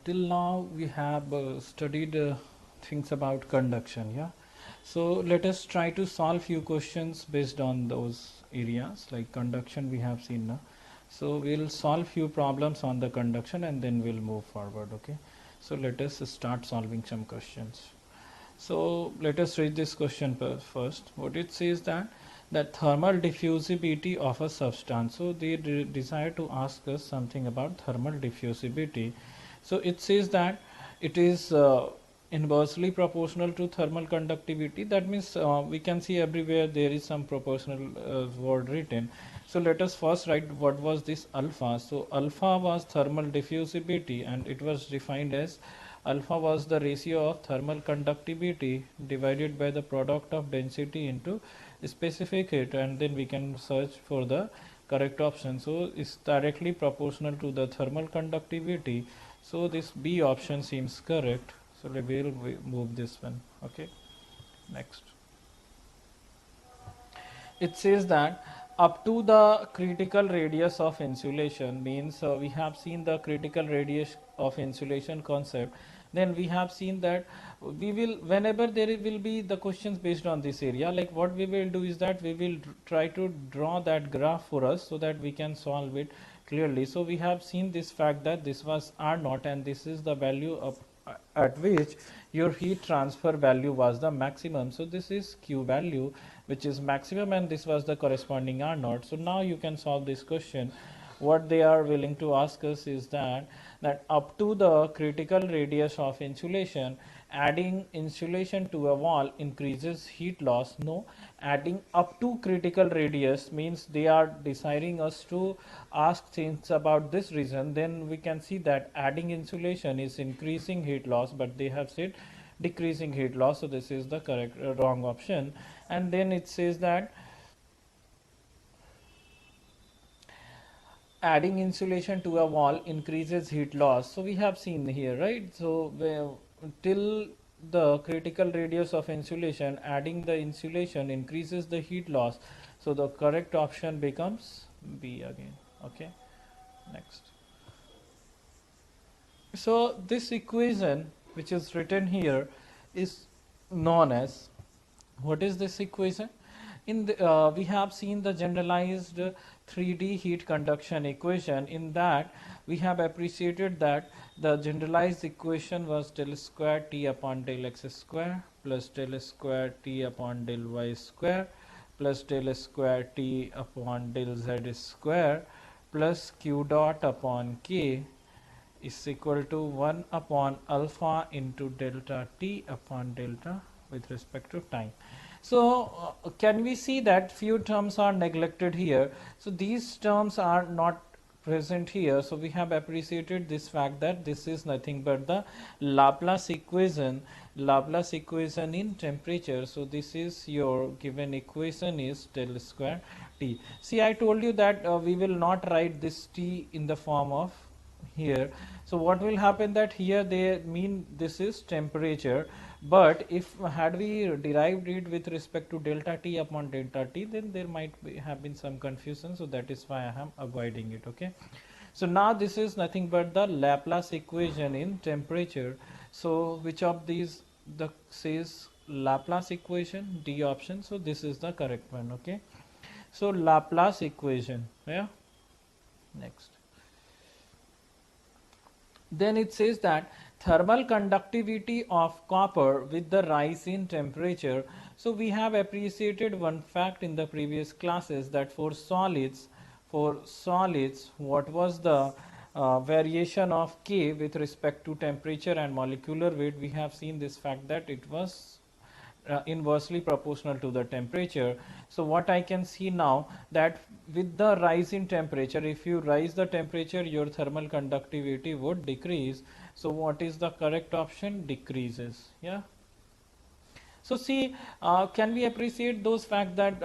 Till now we have studied things about conduction, yeah. So let us try to solve few questions based on those areas. Like conduction we have seen now. So we'll solve few problems on the conduction and then we'll move forward, okay. So let us start solving some questions. So let us read this question first. What it says that thermal diffusivity of a substance. So they desire to ask us something about thermal diffusivity. So it says that it is inversely proportional to thermal conductivity. That means we can see everywhere there is some proportional word written. So let us first write what was this alpha. So alpha was thermal diffusivity and it was defined as alpha was the ratio of thermal conductivity divided by the product of density into specific heat, and then we can search for the correct option. So it's directly proportional to the thermal conductivity. So this B option seems correct. So we will move this one. Okay. Next. It says that up to the critical radius of insulation means we have seen the critical radius of insulation concept. Then we have seen that we will, whenever there will be the questions based on this area, like what we will do is that we will try to draw that graph for us so that we can solve it clearly. So we have seen this fact that this was R naught and this is the value of at which your heat transfer value was the maximum. So this is Q value which is maximum and this was the corresponding R naught. So now you can solve this question. What they are willing to ask us is that up to the critical radius of insulation, adding insulation to a wall increases heat loss. No, adding up to critical radius means they are desiring us to ask things about this reason. Then we can see that adding insulation is increasing heat loss, but they have said decreasing heat loss. So this is the correct wrong option. And then it says that adding insulation to a wall increases heat loss. So we have seen here, right? So till the critical radius of insulation, adding the insulation increases the heat loss. So the correct option becomes B again. Okay. Next. So this equation which is written here is known as, what is this equation? In the, we have seen the generalized 3D heat conduction equation. In that we have appreciated that the generalized equation was del square T upon del x square plus del square T upon del y square plus del square T upon del z square plus Q dot upon K is equal to 1 upon alpha into delta T upon delta with respect to time. So can we see that few terms are neglected here? So these terms are not present here. So we have appreciated this fact that this is nothing but the Laplace equation in temperature. So this is your given equation is del square T. See, I told you that we will not write this T in the form of here. So what will happen that here they mean this is temperature, but if had we derived it with respect to delta T upon delta T, then there might have been some confusion. So that is why I am avoiding it. Okay. So now this is nothing but the Laplace equation in temperature. So which of these the says Laplace equation? D option. So this is the correct one. Okay. So Laplace equation. Yeah. Next. Then it says that thermal conductivity of copper with the rise in temperature. So we have appreciated one fact in the previous classes that for solids, what was the variation of K with respect to temperature and molecular weight? We have seen this fact that it was inversely proportional to the temperature. So what I can see now that with the rise in temperature, if you rise the temperature, your thermal conductivity would decrease. So what is the correct option? Decreases. Yeah. So see, can we appreciate those fact that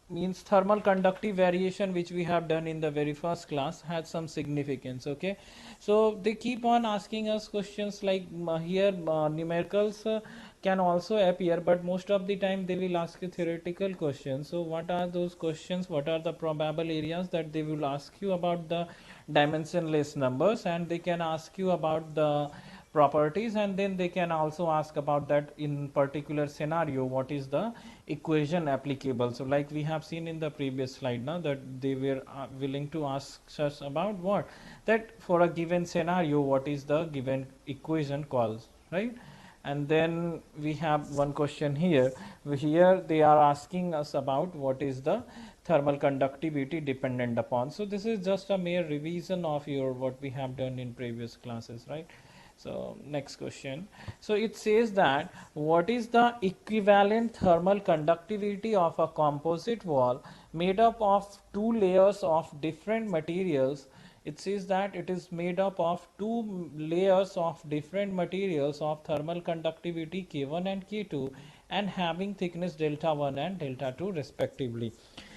means thermal conductive variation which we have done in the very first class had some significance. Okay, so they keep on asking us questions like here numericals can also appear, but most of the time they will ask you theoretical questions. So what are those questions? What are the probable areas that they will ask you about the dimensionless numbers, and they can ask you about the properties, and then they can also ask about that in particular scenario what is the equation applicable. So like we have seen in the previous slide now, that they were willing to ask us about what, that for a given scenario what is the given equation calls, right? And then we have one question here. Here they are asking us about what is the thermal conductivity dependent upon. So this is just a mere revision of your what we have done in previous classes, right? So next question. So it says that what is the equivalent thermal conductivity of a composite wall made up of two layers of different materials. It says that it is made up of two layers of different materials of thermal conductivity K1 and K2 and having thickness delta 1 and delta 2 respectively.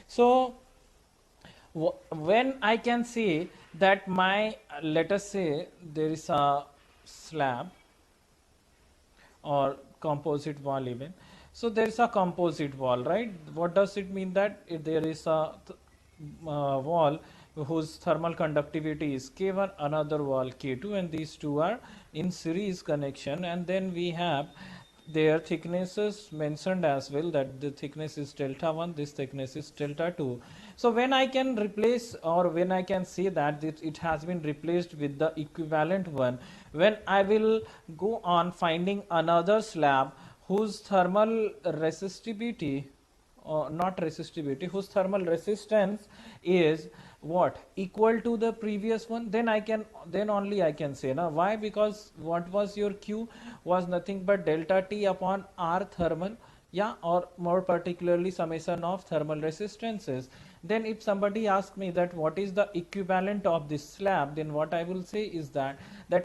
So when I can say that my, let us say there is a slab or composite wall even. So there is a composite wall, right? What does it mean? That if there is a wall whose thermal conductivity is K1, another wall K2, and these two are in series connection, and then we have their thicknesses mentioned as well, that the thickness is delta 1, this thickness is delta 2. So when I can replace, or when I can say that it has been replaced with the equivalent one, when I will go on finding another slab whose thermal resistivity, not resistivity, whose thermal resistance is what, equal to the previous one, then I can, then only I can say. Now why? Because what was your Q was nothing but delta T upon R thermal, yeah, or more particularly summation of thermal resistances. Then if somebody asks me that what is the equivalent of this slab, then what I will say is that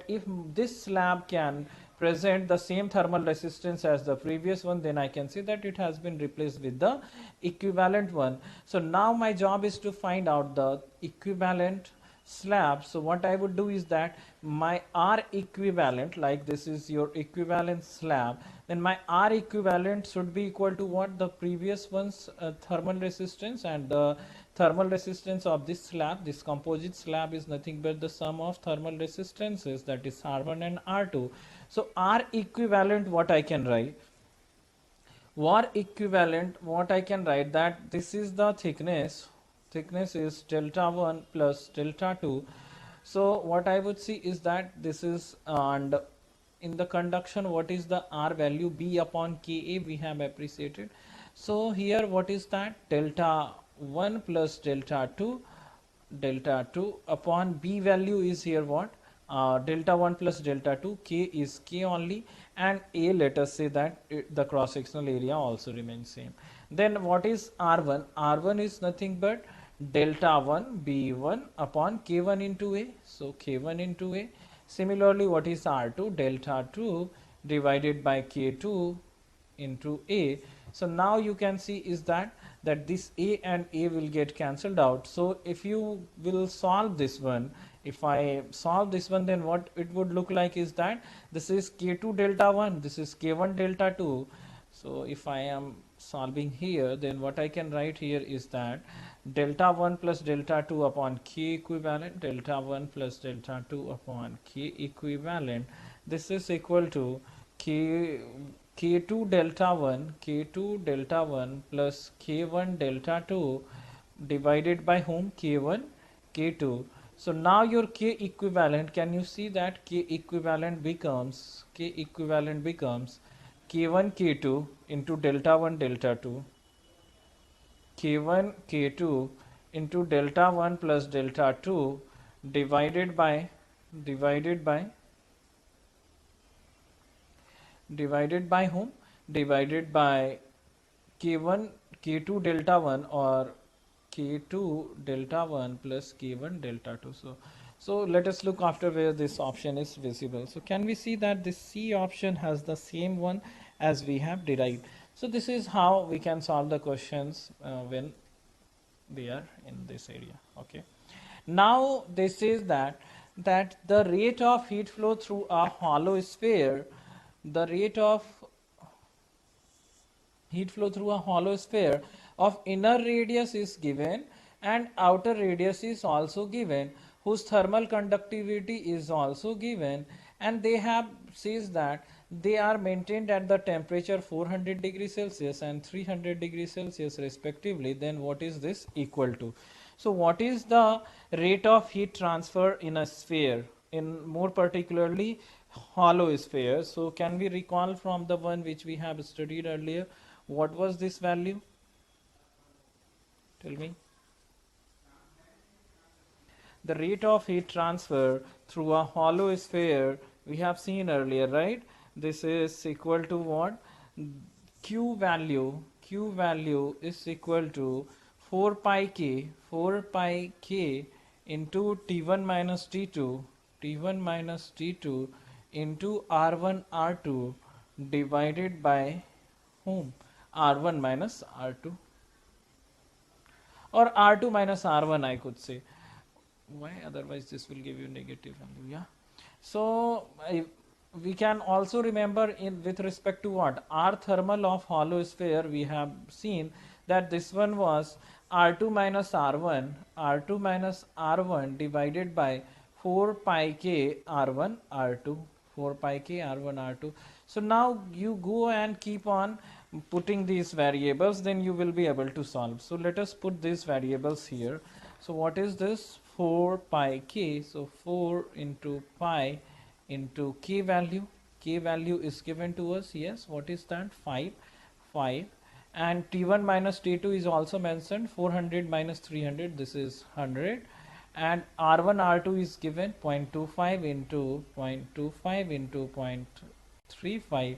if this slab can present the same thermal resistance as the previous one, then I can say that it has been replaced with the equivalent one. So now my job is to find out the equivalent slab. So what I would do is that my R equivalent, like this is your equivalent slab, then my R equivalent should be equal to what, the previous one's thermal resistance, and the thermal resistance of this slab, this composite slab, is nothing but the sum of thermal resistances, that is R1 and R2. So R equivalent, what I can write, war equivalent, what I can write, that this is the thickness is delta 1 plus delta 2. So what I would see is that this is, and in the conduction what is the R value, B upon Ka we have appreciated. So here what is that, delta 1 plus delta 2 upon B value is here what, delta 1 plus delta 2, K is K only, and A, let us say that the cross sectional area also remains same. Then what is R1? R1 is nothing but delta 1 B1 upon K1 into A, so K1 into A. Similarly, what is R2? Delta 2 divided by K2 into A. So now you can see is that this A and A will get cancelled out. So if you will solve this one, if I solve this one, then what it would look like is that this is K2 delta 1, this is K1 delta 2. So if I am solving here, then what I can write here is that delta 1 plus delta 2 upon K equivalent, delta 1 plus delta 2 upon K equivalent, this is equal to K2 delta 1 plus K1 delta 2 divided by whom, K1 K2. So now your K equivalent, can you see that K equivalent becomes K1 K2 into delta 1 delta 2, K1 K2 into delta 1 plus delta 2 divided by whom, divided by K1 K2 delta 1, or K2 delta 1 plus K1 delta 2. So let us look after where this option is visible. So can we see that this C option has the same one as we have derived. So this is how we can solve the questions when they are in this area. Okay. Now this says that the rate of heat flow through a hollow sphere, the rate of heat flow through a hollow sphere of inner radius is given and outer radius is also given, whose thermal conductivity is also given, and they have says that they are maintained at the temperature 400 degrees Celsius and 300 degrees Celsius respectively. Then what is this equal to? So what is the rate of heat transfer in a sphere, in more particularly hollow sphere? So can we recall from the one which we have studied earlier? What was this value? Tell me. The rate of heat transfer through a hollow sphere we have seen earlier, right? This is equal to what? Q value is equal to 4 pi k into T1 minus T2 into R1 R2 divided by whom? R1 minus R2, or R2 minus R1 I could say. Why? Otherwise this will give you negative value. Yeah. So we can also remember in with respect to what? R thermal of hollow sphere, we have seen that this one was R2 minus R1 divided by 4 pi k R1 R2. 4 pi k R1 R2. So now you go and keep on putting these variables, then you will be able to solve. So let us put these variables here. So what is this? 4 pi k. So 4 into pi into k value. K value is given to us. Yes. What is that? 5. And T1 minus T2 is also mentioned. 400 minus 300. This is 100. And R1 R2 is given 0.25 into 0.25 into 0.35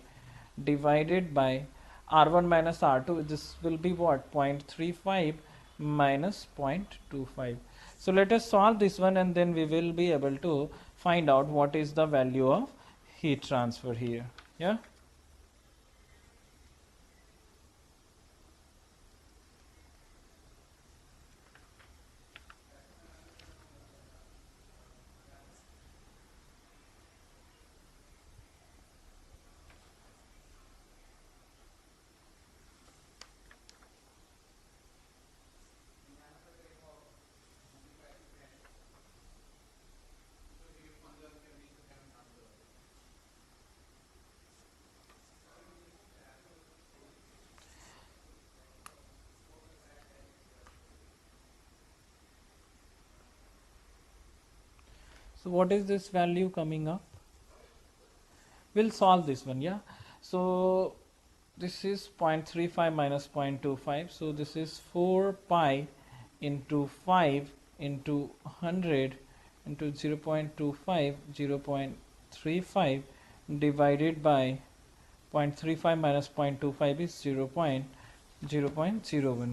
divided by R1 minus R2. This will be what? 0.35 minus 0.25. So let us solve this one and then we will be able to find out what is the value of heat transfer here. Yeah. So what is this value coming up? We'll solve this one. Yeah. So this is 0.35 minus 0.25. So this is 4 pi into 5 into 100 into 0.25, 0.35 divided by 0.35 minus 0.25 is 0.01.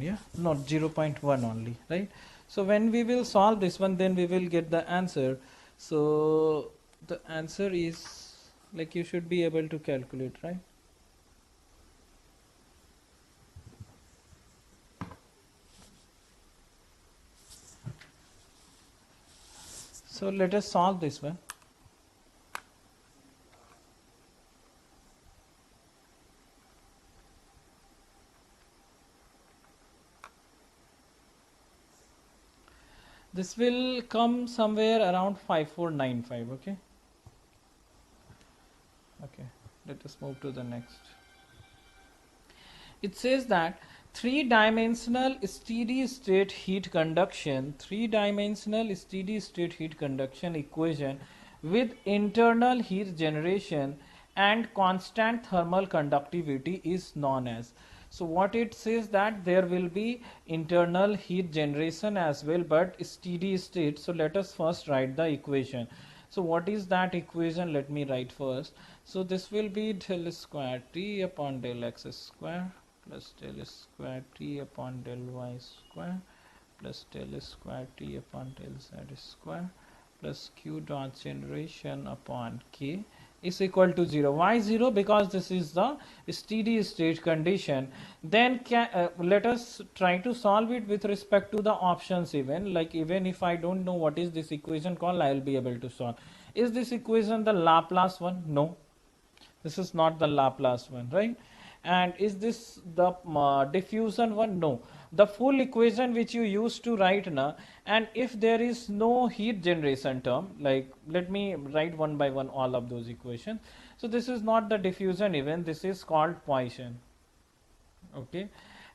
Yeah, not 0.1 only, right? So when we will solve this one, then we will get the answer. So the answer is, like, you should be able to calculate, right? So let us solve this one. This will come somewhere around 5495. Okay. Okay. Let us move to the next. It says that three-dimensional steady state heat conduction equation with internal heat generation and constant thermal conductivity is known as. So what it says that there will be internal heat generation as well, but steady state. So let us first write the equation. So what is that equation? Let me write first. So this will be del square T upon del x square plus del square T upon del y square plus del square T upon del z square plus Q dot generation upon K is equal to 0. Why 0? Because this is the steady state condition. Then let us try to solve it with respect to the options. Even if I don't know what is this equation called, I will be able to solve. Is this equation the Laplace one? No, this is not the Laplace one, right? And is this the diffusion one? No. The full equation which you used to write now, and if there is no heat generation term, like let me write one by one all of those equations. So this is not the diffusion event, this is called Poisson. Okay,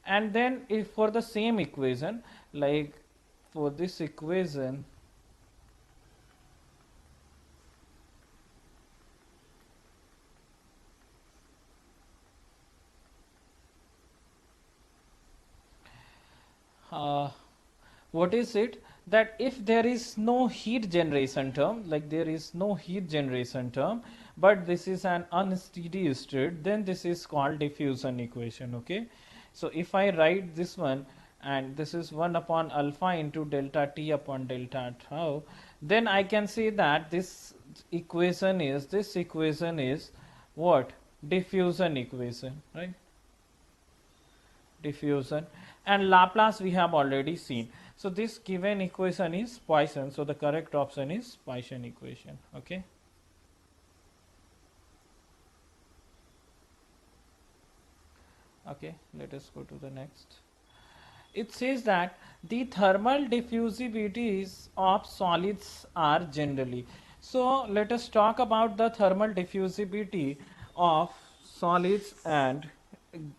and then if for the same equation, like for this equation, what is it, that if there is no heat generation term, like there is no heat generation term, but this is an unsteady state, then this is called diffusion equation. Okay, so if I write this one, and this is 1 upon alpha into delta T upon delta tau, then I can say that this equation is what? Diffusion equation, right? Diffusion. And Laplace we have already seen. So this given equation is Poisson. So the correct option is Poisson equation. Okay. Okay, let us go to the next. It says that the thermal diffusivities of solids are generally. So let us talk about the thermal diffusivity of solids and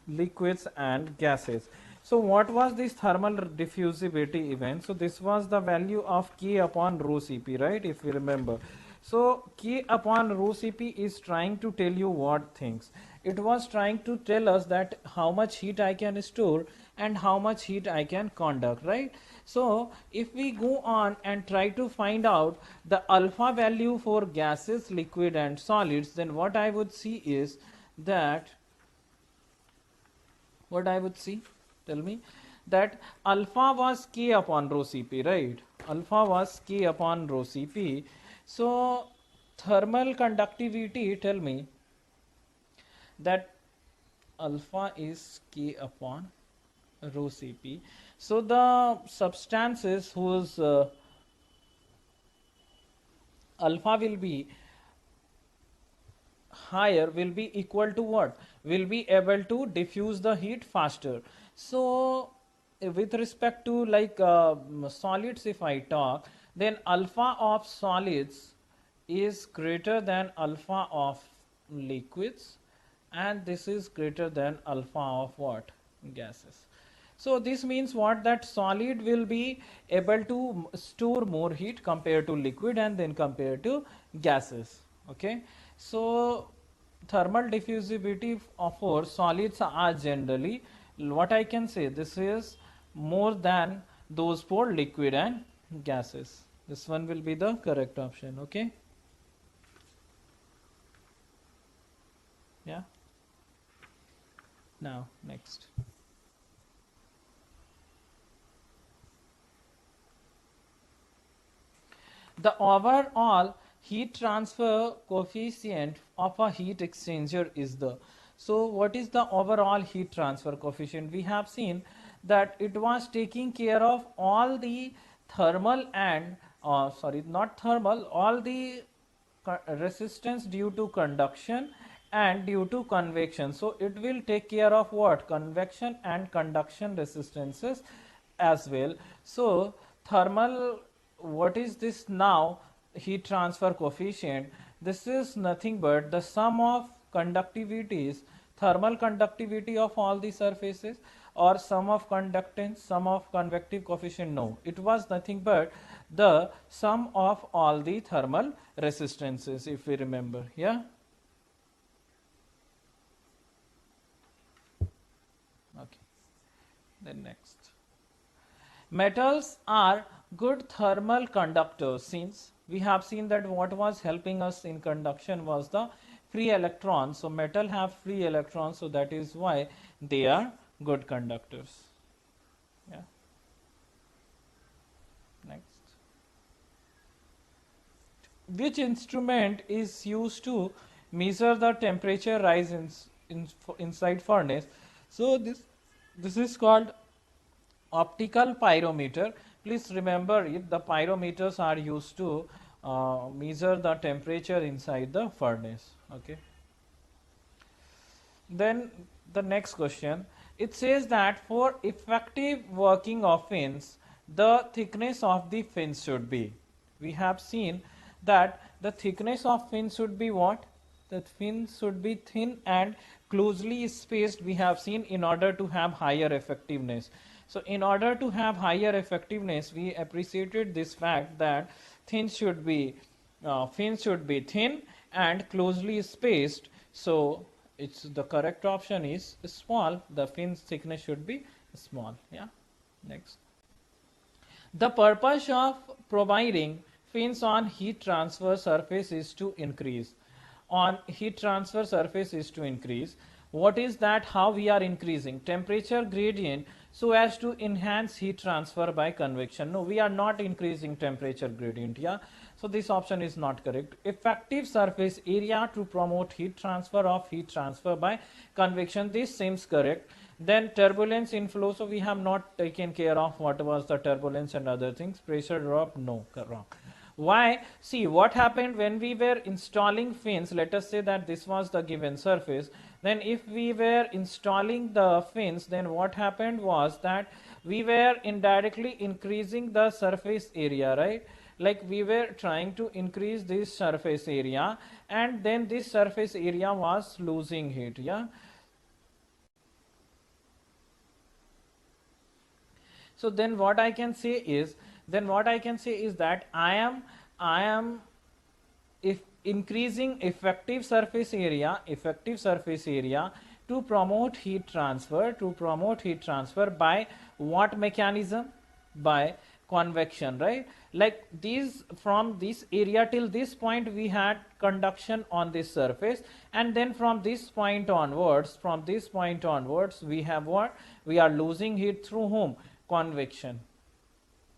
liquids and gases. So what was this thermal diffusivity event? So this was the value of K upon rho Cp, right? If you remember. So K upon rho Cp is trying to tell you what things? It was trying to tell us that how much heat I can store and how much heat I can conduct, right? So if we go on and try to find out the alpha value for gases, liquid and solids, then what I would see is that, what I would see, tell me, that alpha was K upon rho Cp, right? Alpha was K upon rho Cp. So thermal conductivity, tell me, that alpha is K upon rho Cp. So the substances whose alpha will be higher will be equal to what? Will be able to diffuse the heat faster. So with respect to like solids, if I talk, then alpha of solids is greater than alpha of liquids, and this is greater than alpha of what? Gases. So this means what? That solid will be able to store more heat compared to liquid and then compared to gases. Okay, so thermal diffusivity for solids are generally, what I can say, this is more than those for liquid and gases. This one will be the correct option. Okay, yeah. Now next. The overall heat transfer coefficient of a heat exchanger is the, so what is the overall heat transfer coefficient? We have seen that it was taking care of all the thermal and sorry, not thermal, all the resistance due to conduction and due to convection. So it will take care of what? Convection and conduction resistances as well. So thermal, what is this now? Heat transfer coefficient, this is nothing but the sum of conductivities, thermal conductivity of all the surfaces, or sum of conductance, sum of convective coefficient. No, it was nothing but the sum of all the thermal resistances, if we remember. Yeah. Okay, then next. Metals are good thermal conductors, since we have seen that what was helping us in conduction was the free electrons. So metal have free electrons, so that is why they are good conductors. Yeah. Next. Which instrument is used to measure the temperature rise inside furnace? So this is called optical pyrometer. Please remember it, the pyrometers are used to measure the temperature inside the furnace. Okay, then the next question. It says that for effective working of fins, the thickness of the fins should be. We have seen that the thickness of fins should be what? The fins should be thin and closely spaced, we have seen, in order to have higher effectiveness. So in order to have higher effectiveness, we appreciated this fact that fins should be thin and closely spaced. So it's the correct option is small. The fins thickness should be small. Yeah. Next. The purpose of providing fins on heat transfer surface is to increase. On heat transfer surface is to increase. What is that? How we are increasing? Temperature gradient so as to enhance heat transfer by convection. No, we are not increasing temperature gradient. Yeah. So this option is not correct. Effective surface area to promote heat transfer by convection. This seems correct. Then turbulence inflow. So we have not taken care of what was the turbulence and other things. Pressure drop. No, wrong. Why? See what happened when we were installing fins. Let us say that this was the given surface. Then if we were installing the fins, then what happened was that we were indirectly increasing the surface area, right? Like we were trying to increase this surface area, and then this surface area was losing heat. Yeah. So then what I can say is that I am if increasing effective surface area to promote heat transfer by what mechanism? By convection, right? Like these, from this area till this point we had conduction on this surface, and then from this point onwards we have what? We are losing heat through whom? Convection.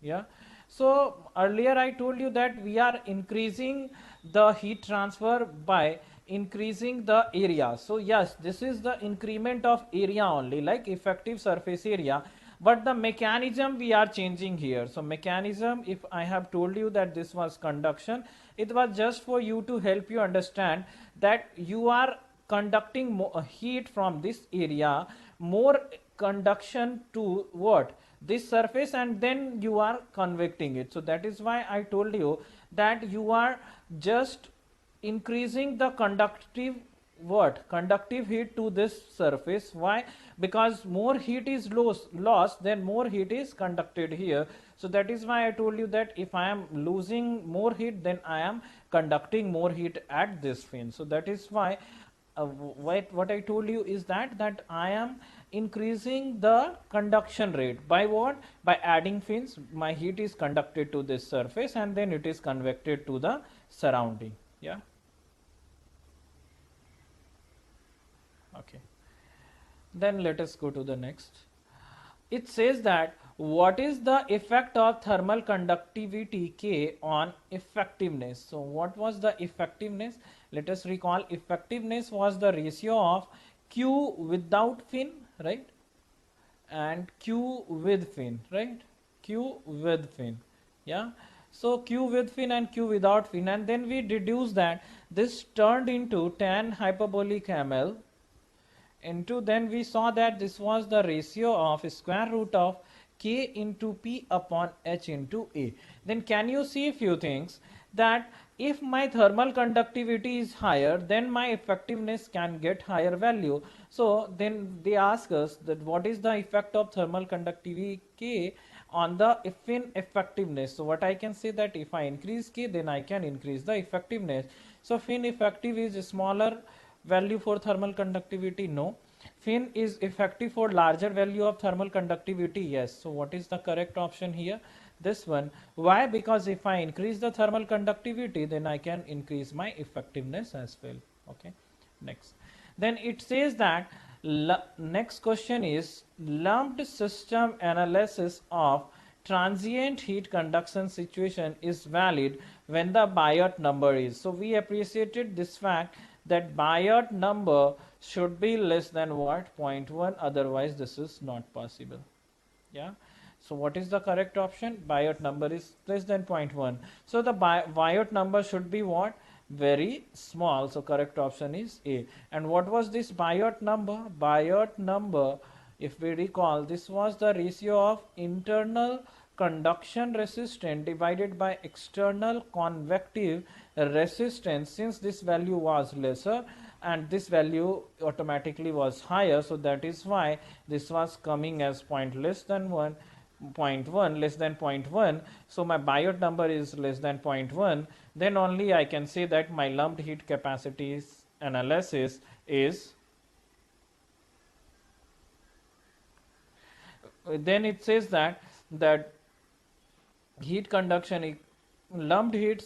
Yeah. So earlier I told you that we are increasing the heat transfer by increasing the area. So yes, this is the increment of area only, like effective surface area, but the mechanism we are changing here. So mechanism, if I have told you that this was conduction, it was just for you to help you understand that you are conducting heat from this area, more conduction to what? This surface, and then you are convecting it. So that is why I told you that you are just increasing the conductive heat to this surface. Why? Because more heat is lost, then more heat is conducted here. So that is why I told you that if I am losing more heat, then I am conducting more heat at this fin. So that is why what I told you is that I am increasing the conduction rate by what? By adding fins. My heat is conducted to this surface and then it is convected to the surrounding. Yeah. Okay. Then let us go to the next. It says that what is the effect of thermal conductivity K on effectiveness? So what was the effectiveness? Let us recall. Effectiveness was the ratio of Q without fin, right? And Q with fin, right? Q with fin. Yeah. So Q with fin and Q without fin, and then we deduce that this turned into tan hyperbolic ML into, then we saw that this was the ratio of square root of K into P upon H into A. Then can you see a few things, that if my thermal conductivity is higher, then my effectiveness can get higher value. So then they ask us that what is the effect of thermal conductivity K on the fin effectiveness. So what I can say, that if I increase K, then I can increase the effectiveness. So fin effective is a smaller value for thermal conductivity? No. Fin is effective for larger value of thermal conductivity? Yes. So what is the correct option here? This one. Why? Because if I increase the thermal conductivity, then I can increase my effectiveness as well. Okay. Next. Then it says that next question is lumped system analysis of transient heat conduction situation is valid when the Biot number is. So we appreciated this fact that Biot number should be less than what? 0.1, otherwise this is not possible. Yeah. So what is the correct option? Biot number is less than 0.1. So the Biot number should be what? very small. So correct option is A. And what was this Biot number? Biot number, if we recall, this was the ratio of internal conduction resistance divided by external convective resistance. Since this value was lesser and this value automatically was higher, so that is why this was coming as point less than 1, 0.1, less than 0.1. So my Biot number is less than 0.1. Then only I can say that my lumped heat capacities analysis is, then it says that heat conduction lumped heat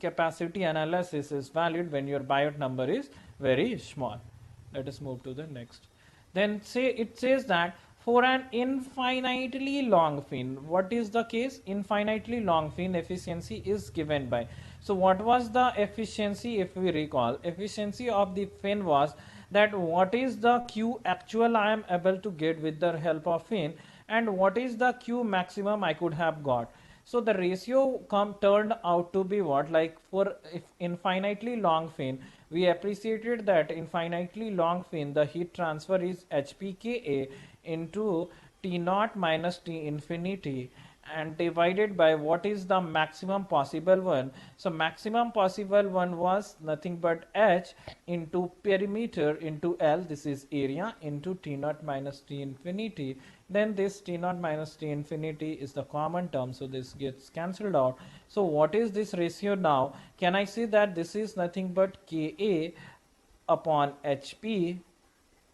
capacity analysis is valid when your Biot number is very small. Let us move to the next. Then it says that for an infinitely long fin, what is the case? Infinitely long fin efficiency is given by. So what was the efficiency? If we recall, efficiency of the fin was that what is the Q actual I am able to get with the help of fin, and what is the Q maximum I could have got. So the ratio turned out to be what? Like for if infinitely long fin, we appreciated that infinitely long fin, the heat transfer is HPKA into T naught minus T infinity and divided by what is the maximum possible one. So maximum possible one was nothing but H into perimeter into L, this is area, into T naught minus T infinity. Then this T naught minus T infinity is the common term, so this gets cancelled out. So what is this ratio now? Can I say that this is nothing but Ka upon HP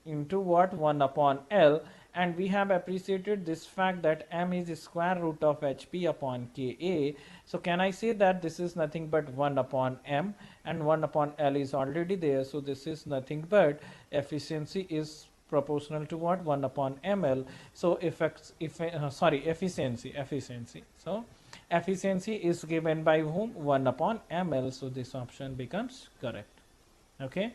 into what? 1 upon L, and we have appreciated this fact that M is the square root of HP upon Ka. So can I say that this is nothing but 1 upon M, and 1 upon L is already there, so this is nothing but efficiency is proportional to what? 1 upon ml. So efficiency. So efficiency is given by whom? 1 upon ml. So this option becomes correct. Okay.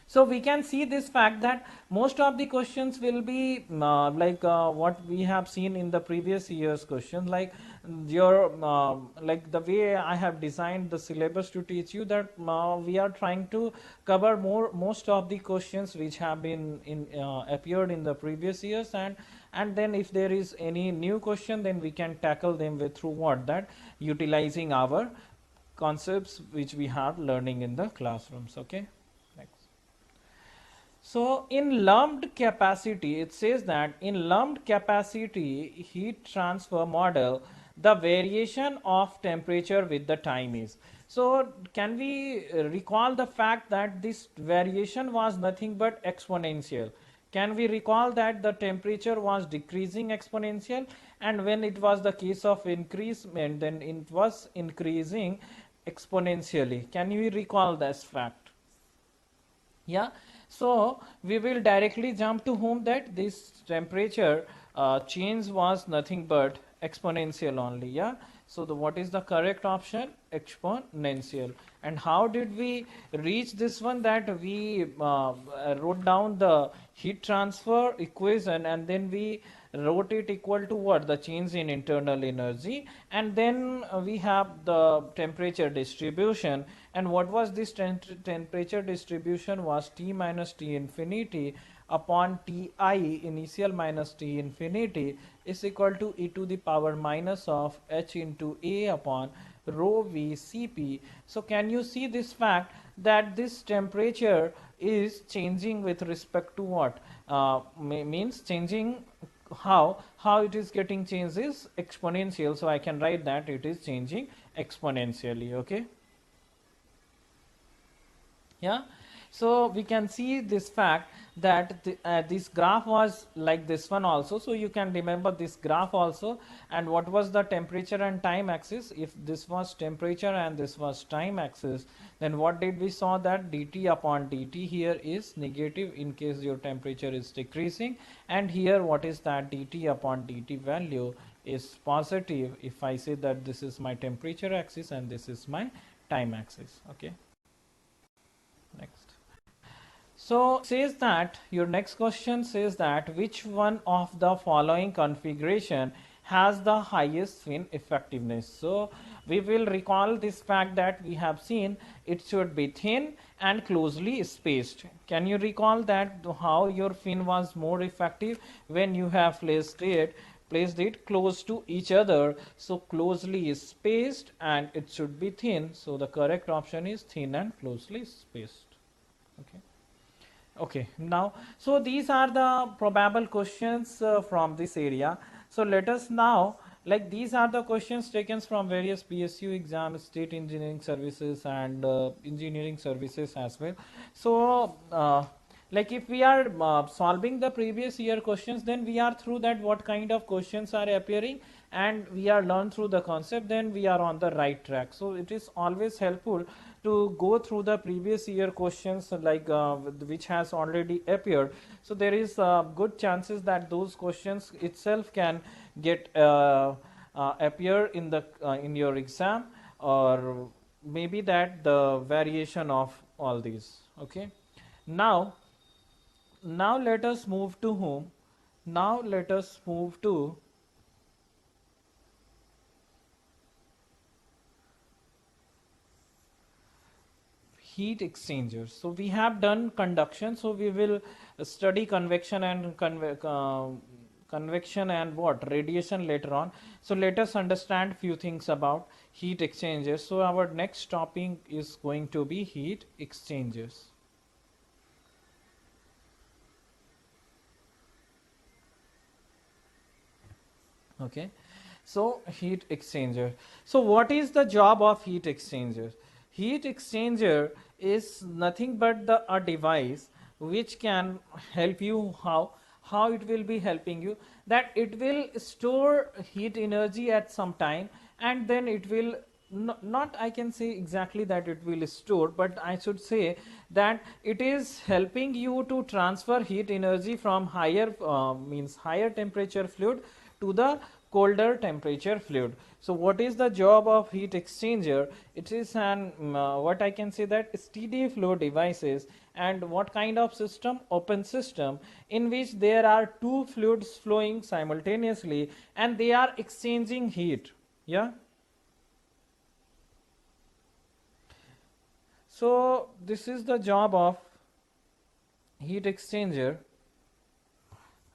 So we can see this fact that most of the questions will be what we have seen in the previous year's questions, like your like the way I have designed the syllabus to teach you, that we are trying to cover most of the questions which have been appeared in the previous years, and then if there is any new question, then we can tackle them with through what? That utilizing our concepts which we have learning in the classrooms. Okay. So in lumped capacity, it says that in lumped capacity heat transfer model, the variation of temperature with the time is. So can we recall the fact that this variation was nothing but exponential? Can we recall that the temperature was decreasing exponential, and when it was the case of increasement, then it was increasing exponentially? Can we recall this fact? Yeah. So we will directly jump to whom that this temperature change was nothing but exponential only. Yeah. So what is the correct option? Exponential. And how did we reach this one? That we wrote down the heat transfer equation, and then we wrote it equal to what? The change in internal energy, and then we have the temperature distribution. And what was this temperature distribution? Was T minus T infinity upon Ti initial minus T infinity is equal to e to the power minus of H into A upon rho V Cp. So can you see this fact that this temperature is changing with respect to what? Means changing how it is getting changed is exponential. So I can write that it is changing exponentially. Okay. Yeah. So we can see this fact that this graph was like this one also. So you can remember this graph also. And what was the temperature and time axis? If this was temperature and this was time axis, then what did we saw? That dt upon dt here is negative in case your temperature is decreasing, and here what is that? dt upon dt value is positive if I say that this is my temperature axis and this is my time axis. Okay. Next. So says that your next question says that which one of the following configuration has the highest fin effectiveness. So we will recall this fact that we have seen it should be thin and closely spaced. Can you recall that how your fin was more effective when you have placed it close to each other, so closely spaced, and it should be thin. So the correct option is thin and closely spaced. Okay. Okay, now, so these are the probable questions from this area. So let us now, like these are the questions taken from various PSU exams, state engineering services, and engineering services as well. So, like if we are solving the previous year questions, then we are through that what kind of questions are appearing, and we are learned through the concept, then we are on the right track. So it is always helpful to go through the previous year questions, like which has already appeared. So there is good chances that those questions itself can get appear in the in your exam, or maybe that the variation of all these. Okay, now let us move to whom? Now let us move to heat exchangers. So we have done conduction, so we will study convection and convection and what radiation later on. So let us understand few things about heat exchangers. So our next topic is going to be heat exchangers. Okay, so heat exchanger. So what is the job of heat exchanger? Heat exchanger is nothing but a device which can help you. How it will be helping you, that it will store heat energy at some time, and then it will not I can say exactly that it will store, but I should say that it is helping you to transfer heat energy from higher means higher temperature fluid to the colder temperature fluid. So what is the job of heat exchanger? It is an what I can say that steady flow devices. And what kind of system? Open system, in which there are two fluids flowing simultaneously and they are exchanging heat. Yeah. So this is the job of heat exchanger,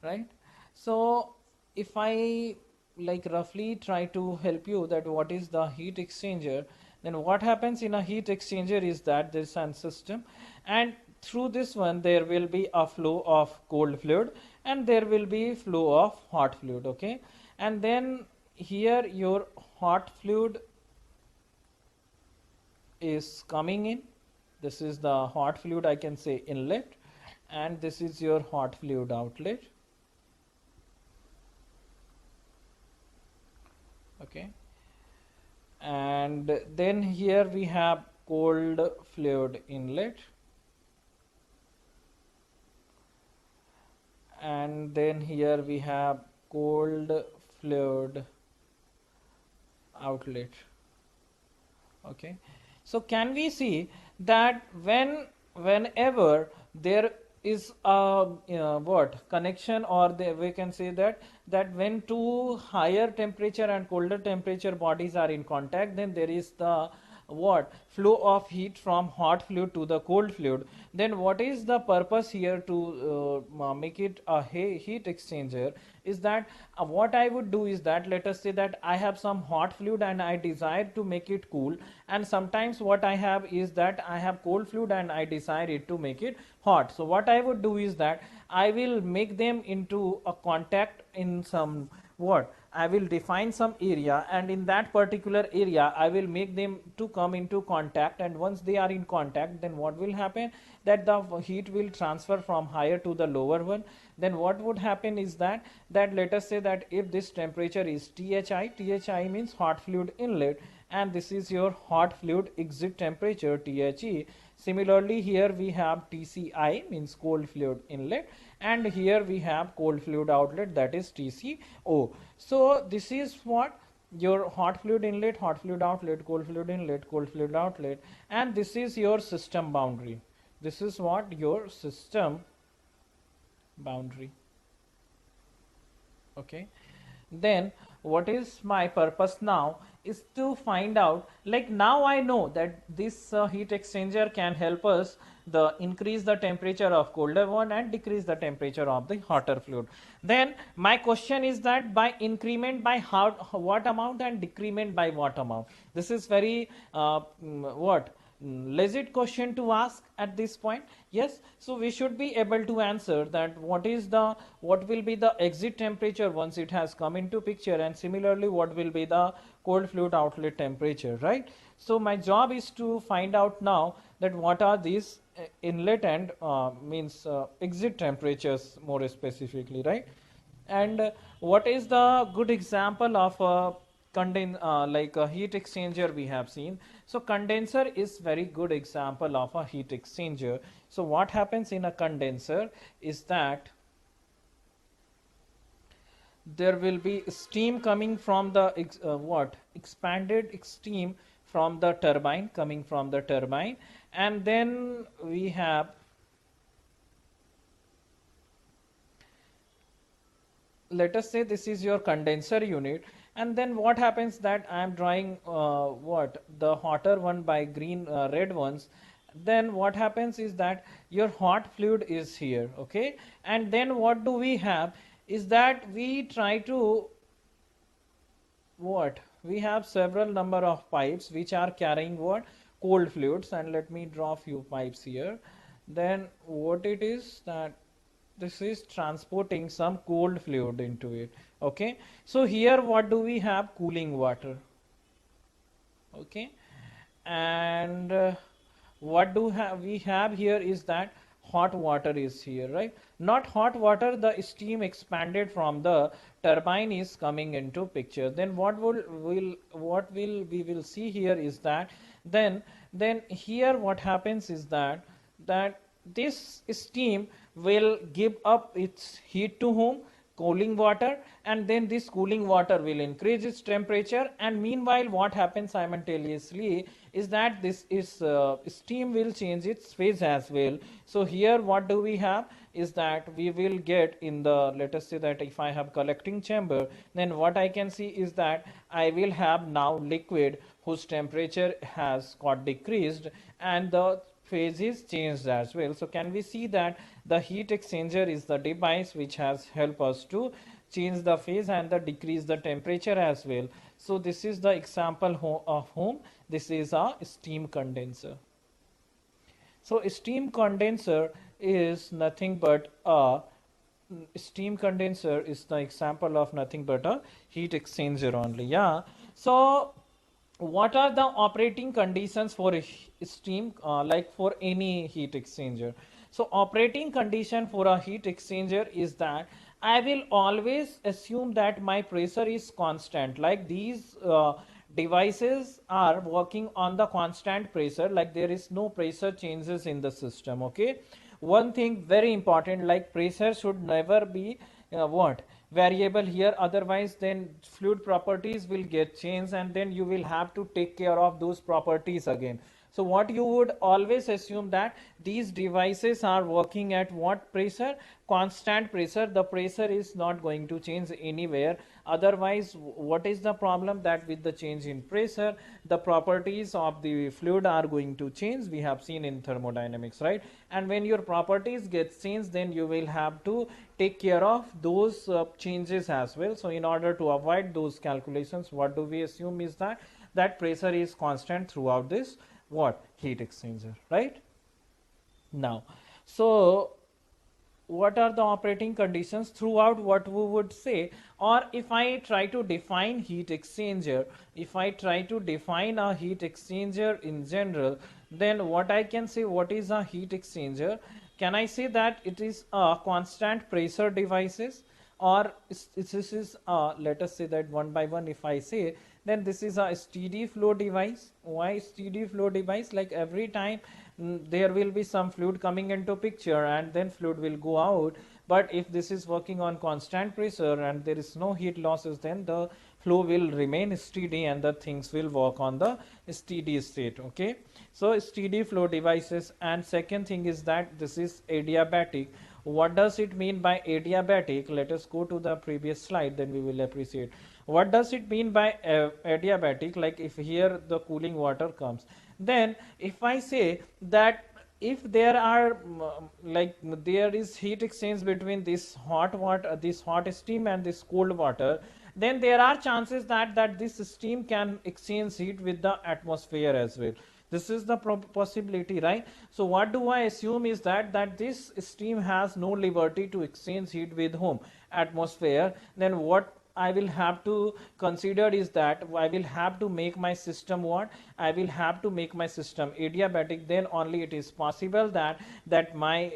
right? So if I like roughly try to help you that what is the heat exchanger, then what happens in a heat exchanger is that there is a system, and through this one there will be a flow of cold fluid and there will be flow of hot fluid. Okay, and then here your hot fluid is coming in. This is the hot fluid, I can say, inlet, and this is your hot fluid outlet. Okay, and then here we have cold fluid inlet, and then here we have cold fluid outlet. Okay, so can we see that whenever there is a what connection, or we can say that when two higher temperature and colder temperature bodies are in contact, then there is the what flow of heat from hot fluid to the cold fluid. Then what is the purpose here to make it a heat exchanger is that what I would do is that, let us say that I have some hot fluid and I desire to make it cool, and sometimes what I have is that I have cold fluid and I desire it to make it hot. So what I would do is that I will make them into a contact in some what I will define some area, and in that particular area I will make them to come into contact, and once they are in contact, then what will happen, that the heat will transfer from higher to the lower one. Then what would happen is that let us say that if this temperature is THI means hot fluid inlet, and this is your hot fluid exit temperature THE. Similarly here we have TCI means cold fluid inlet, and here we have cold fluid outlet, that is TCO. So this is what your hot fluid inlet, hot fluid outlet, cold fluid inlet, cold fluid outlet, and this is your system boundary. This is what your system boundary. Okay, then what is my purpose now is to find out, like now I know that this heat exchanger can help us the increase the temperature of colder one and decrease the temperature of the hotter fluid. Then my question is that by increment by what amount and decrement by what amount. This is very legit question to ask at this point. Yes, so we should be able to answer that what will be the exit temperature once it has come into picture, and similarly what will be the cold fluid outlet temperature, right? So my job is to find out now that what are these inlet and exit temperatures more specifically, right? And what is the good example of a like a heat exchanger we have seen? So condenser is very good example of a heat exchanger. So what happens in a condenser is that there will be steam coming from the expanded steam from the turbine, coming from the turbine, and then we have, let us say this is your condenser unit, and then what happens that I am drawing the hotter one by green red ones. Then what happens is that your hot fluid is here, okay, and then what do we have is that we try to we have several number of pipes which are carrying cold fluids, and let me draw few pipes here. Then what it is that this is transporting some cold fluid into it, okay. So here what do we have? Cooling water, okay, and what do we have here is that hot water is here, right? Not hot water, the steam expanded from the turbine is coming into picture. Then what we will see here is that then here what happens is that this steam will give up its heat to whom? Cooling water, and then this cooling water will increase its temperature, and meanwhile what happens simultaneously is that this is steam will change its phase as well. So here what do we have is that we will get in the, let us say that if I have collecting chamber, then what I can see is that I will have now liquid whose temperature has got decreased and the phase is changed as well. So can we see that the heat exchanger is the device which has helped us to change the phase and the decrease the temperature as well. So this is the example of whom this is a steam condenser. So steam condenser is nothing but a steam condenser is the example of nothing but a heat exchanger only. Yeah. So what are the operating conditions for a steam like for any heat exchanger? So operating condition for a heat exchanger is that I will always assume that my pressure is constant, like these devices are working on the constant pressure, like there is no pressure changes in the system, okay. One thing very important, like pressure should never be variable here, otherwise then fluid properties will get changed and then you will have to take care of those properties again. So what you would always assume that these devices are working at what pressure? Constant pressure. The pressure is not going to change anywhere. Otherwise, what is the problem? That with the change in pressure, the properties of the fluid are going to change. We have seen in thermodynamics, right? And when your properties get changed, then you will have to take care of those changes as well. So in order to avoid those calculations, what do we assume is that pressure is constant throughout this heat exchanger, right? Now, so what are the operating conditions throughout what we would say? Or if I try to define heat exchanger, if I try to define a heat exchanger in general, then what I can say, what is a heat exchanger? Can I say that it is a constant pressure devices, or this is let us say that one by one if I say, then this is a steady flow device. Why steady flow device? Like every time there will be some fluid coming into picture and then fluid will go out, but if this is working on constant pressure and there is no heat losses, then the flow will remain steady and the things will work on the steady state, okay. So steady flow devices. And second thing is that this is adiabatic. What does it mean by adiabatic? Let us go to the previous slide, then we will appreciate. What does it mean by adiabatic? Like if here the cooling water comes, then if I say that if there are like there is heat exchange between this hot water, this hot steam and this cold water, then there are chances that this steam can exchange heat with the atmosphere as well. This is the possibility, right? So what do I assume is that this steam has no liberty to exchange heat with whom? Atmosphere. Then what I will have to consider is that I will have to make my system what? I will have to make my system adiabatic. Then only it is possible that my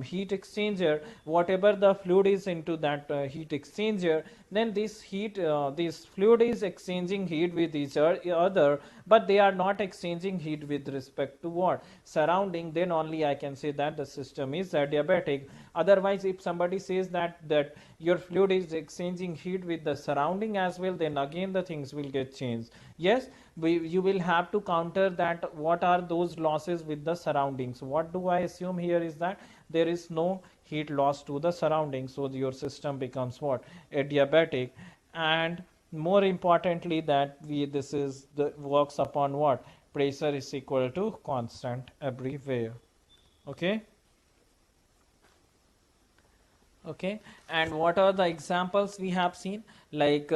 heat exchanger, whatever the fluid is into that heat exchanger, then this fluid is exchanging heat with each other, but they are not exchanging heat with respect to what? Surrounding. Then only I can say that the system is adiabatic. Otherwise, if somebody says that your fluid is exchanging heat with the surrounding as well, then again the things will get changed. Yes, you will have to counter that what are those losses with the surroundings. What do I assume here is that there is no heat loss to the surroundings, so your system becomes what? Adiabatic. And more importantly that this is the works upon what? Pressure is equal to constant everywhere. Okay. Okay, and what are the examples we have seen? Like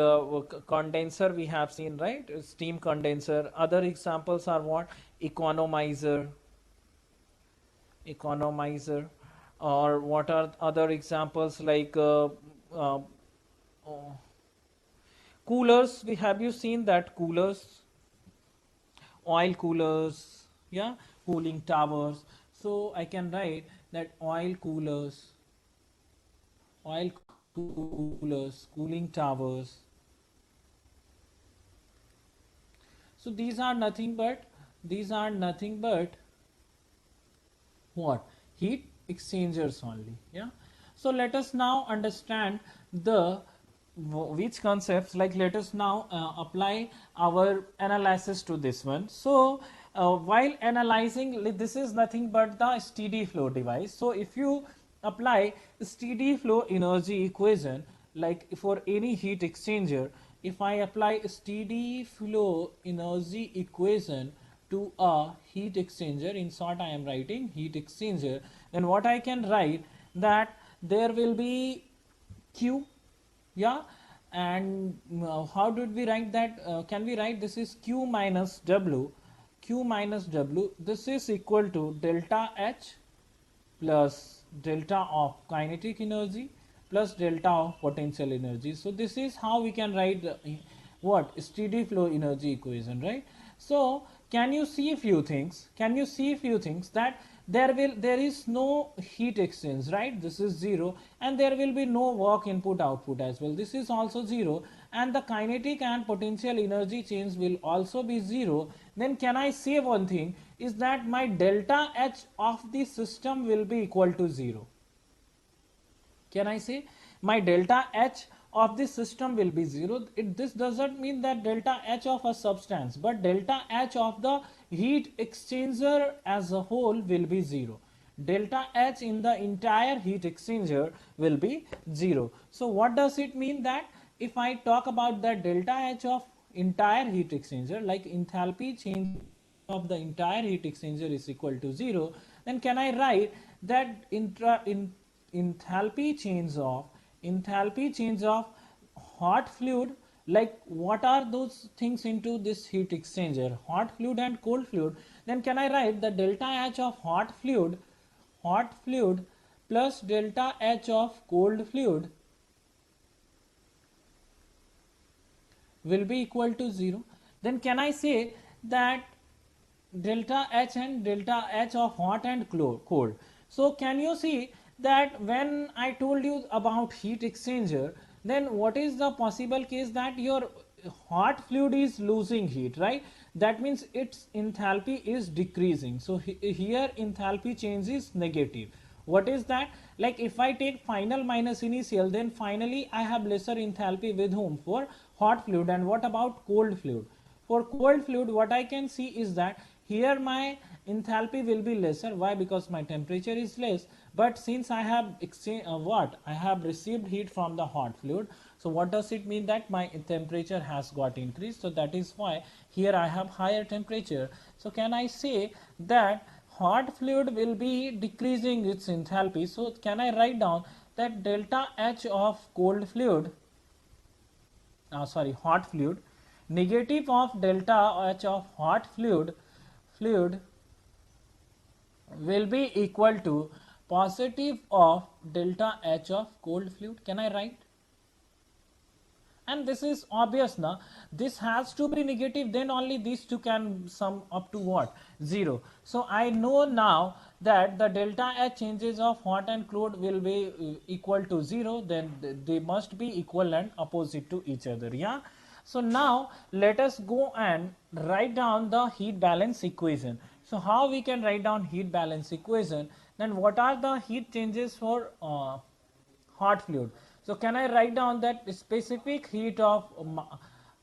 condenser we have seen, right? Steam condenser. Other examples are what? Economizer, or what are other examples like uh, oh, coolers? We have you seen that coolers, oil coolers, yeah, cooling towers. So I can write that oil coolers, cooling towers. So these are nothing but what? Heat exchangers only. Yeah. So let us now understand the which concepts, like let us now apply our analysis to this one. So while analyzing, this is nothing but the steady flow device. So if you apply steady flow energy equation, like for any heat exchanger, if I apply steady flow energy equation to a heat exchanger, in short I am writing heat exchanger, then what I can write that there will be Q, yeah, and how did we write that? Can we write this is Q minus W, this is equal to delta H plus delta of kinetic energy plus delta of potential energy. So this is how we can write the, what? Steady flow energy equation, right? So can you see a few things? That there is no heat exchange, right? This is 0, and there will be no work input output as well. This is also 0, and the kinetic and potential energy change will also be 0. Then can I say one thing is that my delta H of the system will be equal to 0. Can I say my delta H of the system will be 0? This doesn't mean that delta H of a substance, but delta H of the heat exchanger as a whole will be 0. Delta H in the entire heat exchanger will be 0. So what does it mean? That if I talk about the delta H of entire heat exchanger, like enthalpy change of the entire heat exchanger is equal to 0, then can I write that enthalpy change of hot fluid, like what are those things into this heat exchanger? Hot fluid and cold fluid. Then can I write the delta H of hot fluid plus delta H of cold fluid will be equal to 0. Then can I say that delta H and delta H of hot and cold? So can you see that when I told you about heat exchanger, then what is the possible case that your hot fluid is losing heat, right? That means its enthalpy is decreasing. So here enthalpy change is negative. What is that? Like if I take final minus initial, then finally I have lesser enthalpy with whom? For hot fluid. And what about cold fluid? For cold fluid, what I can see is that here my enthalpy will be lesser. Why? Because my temperature is less. But since I have I have received heat from the hot fluid, So what does it mean? That my temperature has got increased. So that is why here I have higher temperature. So can I say that hot fluid will be decreasing its enthalpy? So can I write down that delta H of cold fluid, hot fluid, negative of delta H of hot fluid will be equal to positive of delta H of cold fluid. Can I write? And this is obvious now. This has to be negative, then only these two can sum up to what? 0. So I know now that the delta H changes of hot and cold will be equal to 0, then they must be equal and opposite to each other. Yeah. So now let us go and write down the heat balance equation. So how we can write down heat balance equation? Then what are the heat changes for hot fluid? So can I write down that specific heat of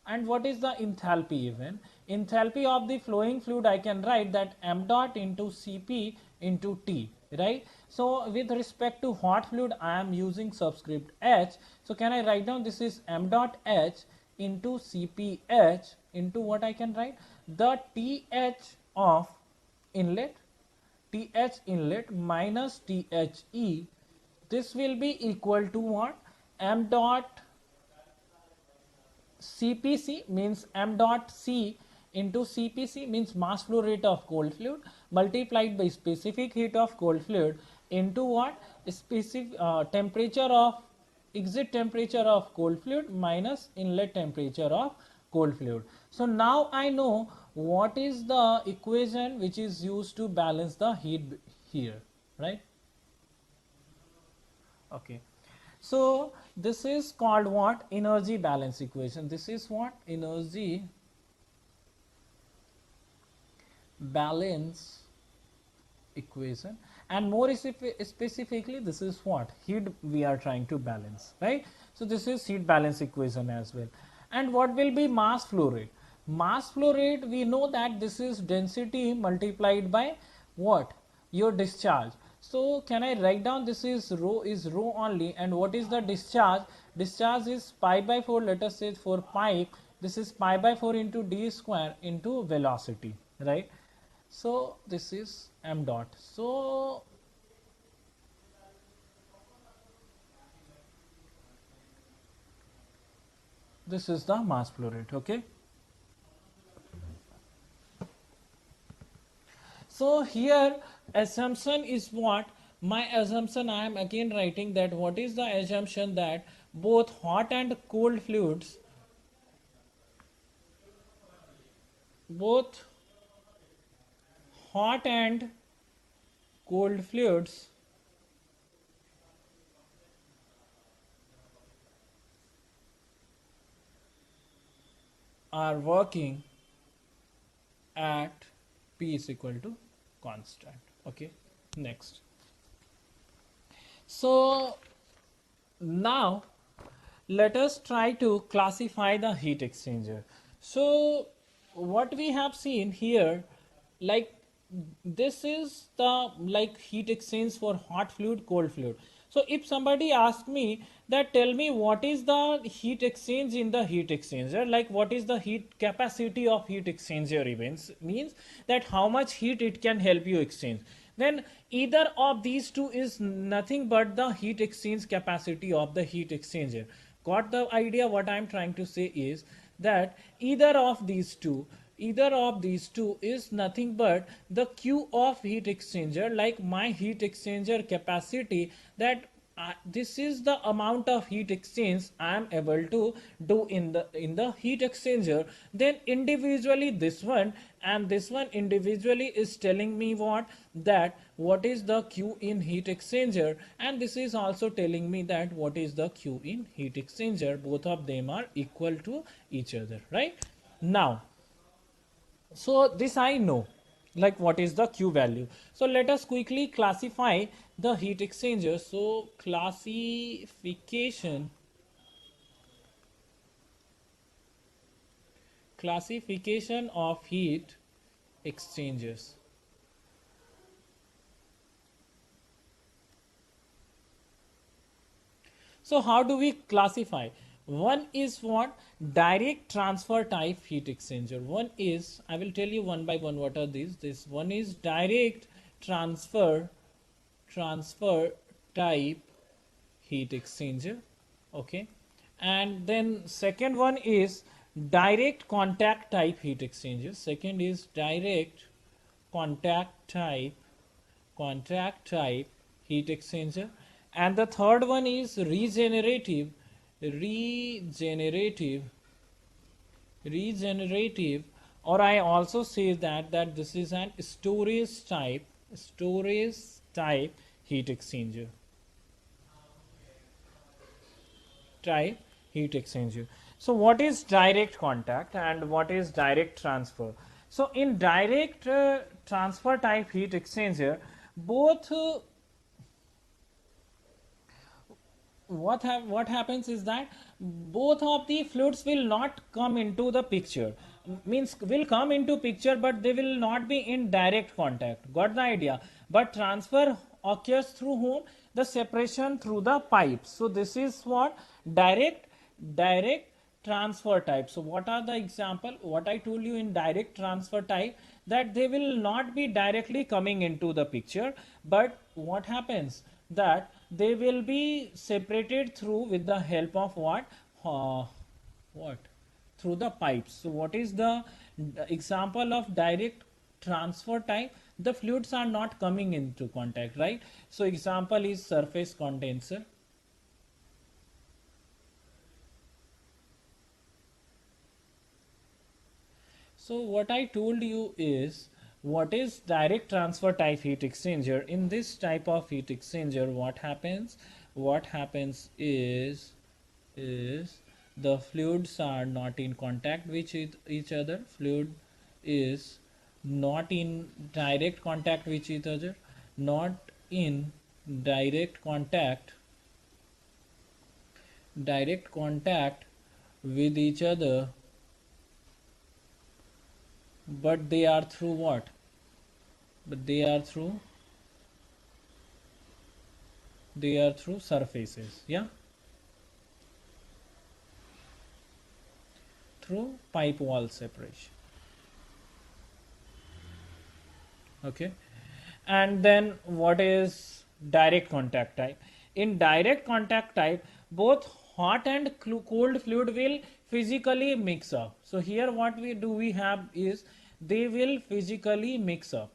and what is the enthalpy even? Enthalpy of the flowing fluid, I can write that m dot into Cp into T, right? So with respect to hot fluid, I am using subscript H. So can I write down this is m dot H into Cph into what I can write? The Th of inlet, Th inlet minus The. This will be equal to what? M dot Cpc means m dot C into Cpc means mass flow rate of cold fluid multiplied by specific heat of cold fluid into what? Specific temperature of exit temperature of cold fluid minus inlet temperature of cold fluid. So now I know what is the equation which is used to balance the heat here, right? Okay. So this is called what? Energy balance equation. This is what? Energy balance equation, and more specifically this is what? Heat we are trying to balance, right? So this is heat balance equation as well. And what will be mass flow rate? Mass flow rate, we know that this is density multiplied by what? Your discharge. So can I write down this is rho only, and what is the discharge? Discharge is pi by 4, let us say for pipe, this is pi by 4 into d square into velocity, right? So this is m dot. So this is the mass flow rate, okay? So here assumption is what? My assumption, I am again writing that what is the assumption that both hot and cold fluids, both hot and cold fluids are working at P is equal to constant. Okay, next. So now let us try to classify the heat exchanger. So what we have seen here, like this is the like heat exchange for hot fluid, cold fluid. So if somebody asks me that tell me what is the heat exchange in the heat exchanger, like what is the heat capacity of heat exchanger events, means that how much heat it can help you exchange, then either of these two is nothing but the heat exchange capacity of the heat exchanger. Got the idea? What I am trying to say is that either of these two is nothing but the Q of heat exchanger, like my heat exchanger capacity, that this is the amount of heat exchange I am able to do in the heat exchanger. Then individually this one and this one individually is telling me what? That what is the Q in heat exchanger, and this is also telling me that what is the Q in heat exchanger. Both of them are equal to each other, right? Now, so this I know, like what is the Q value. So let us quickly classify the heat exchanger. So classification of heat exchangers. So how do we classify? One is what? Direct transfer type heat exchanger. One is, I will tell you one by one what are these. This one is direct transfer type heat exchanger. Okay. And then second one is direct contact type heat exchanger. Second is direct contact type heat exchanger. And the third one is regenerative or I also say that this is an storage type heat exchanger So what is direct contact and what is direct transfer? So in direct transfer type heat exchanger, both what happens is that both of the fluids will not come into the picture, means will come into picture, but they will not be in direct contact. Got the idea? But transfer occurs through whom? The separation through the pipes. So this is what? Direct transfer type. So what are the example? What I told you in direct transfer type, that they will not be directly coming into the picture, but what happens, that they will be separated through with the help of what? What? Through the pipes. So what is the example of direct transfer type? The fluids are not coming into contact, right? So example is surface condenser. So what I told you is, what is direct transfer type heat exchanger? In this type of heat exchanger, what happens? What happens is the fluids are not in contact with each other. Fluid is not in direct contact with each other, not in direct contact with each other, but they are through what? But they are through surfaces, yeah, through pipe wall separation. Okay. And then what is direct contact type? In direct contact type, both hot and cold fluid will physically mix up. So here what we have is, they will physically mix up.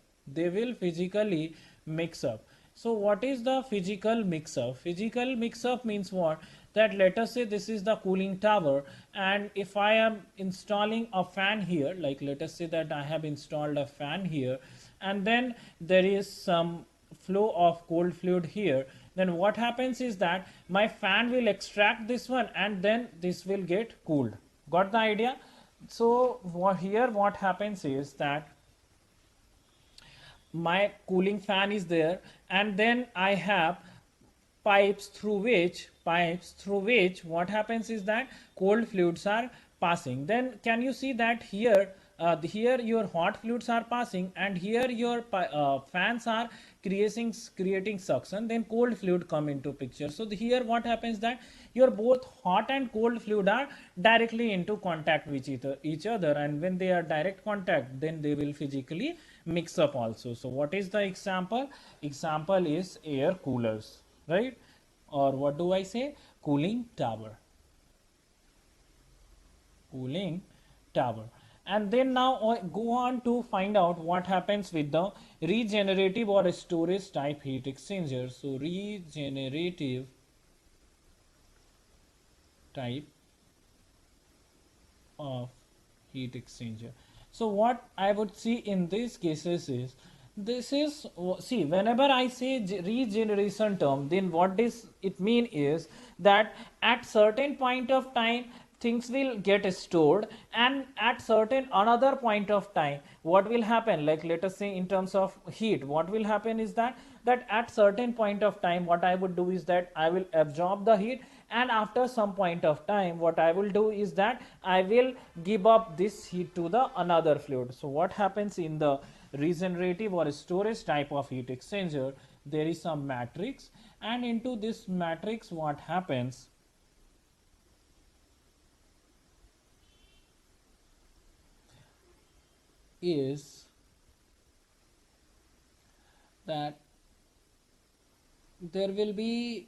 So what is the physical mix up? Physical mix up means what? That let us say this is the cooling tower, and if I am installing a fan here, like let us say that I have installed a fan here, and then there is some flow of cold fluid here, then what happens is that my fan will extract this one and then this will get cooled. Got the idea? So here what happens is that my cooling fan is there, and then I have pipes through which what happens is that cold fluids are passing. Then can you see that here here your hot fluids are passing, and here your fans are creating suction, then cold fluid come into picture. So here what happens, that your both hot and cold fluid are directly into contact with each other, and when they are direct contact, then they will physically mix up also. So what is the example? Example is air coolers, right? Or what do I say? Cooling tower. And then now go on to find out what happens with the regenerative or storage type heat exchanger. So regenerative type of heat exchanger. So what I would see in these cases is, see, whenever I say regeneration term, then what does it mean is that at certain point of time things will get stored, and at certain another point of time what will happen, like let us say in terms of heat, what will happen is that at certain point of time what I would do is that I will absorb the heat, and after some point of time what I will do is that I will give up this heat to the another fluid. So what happens in the regenerative or storage type of heat exchanger, there is some matrix, and into this matrix what happens, is that there will be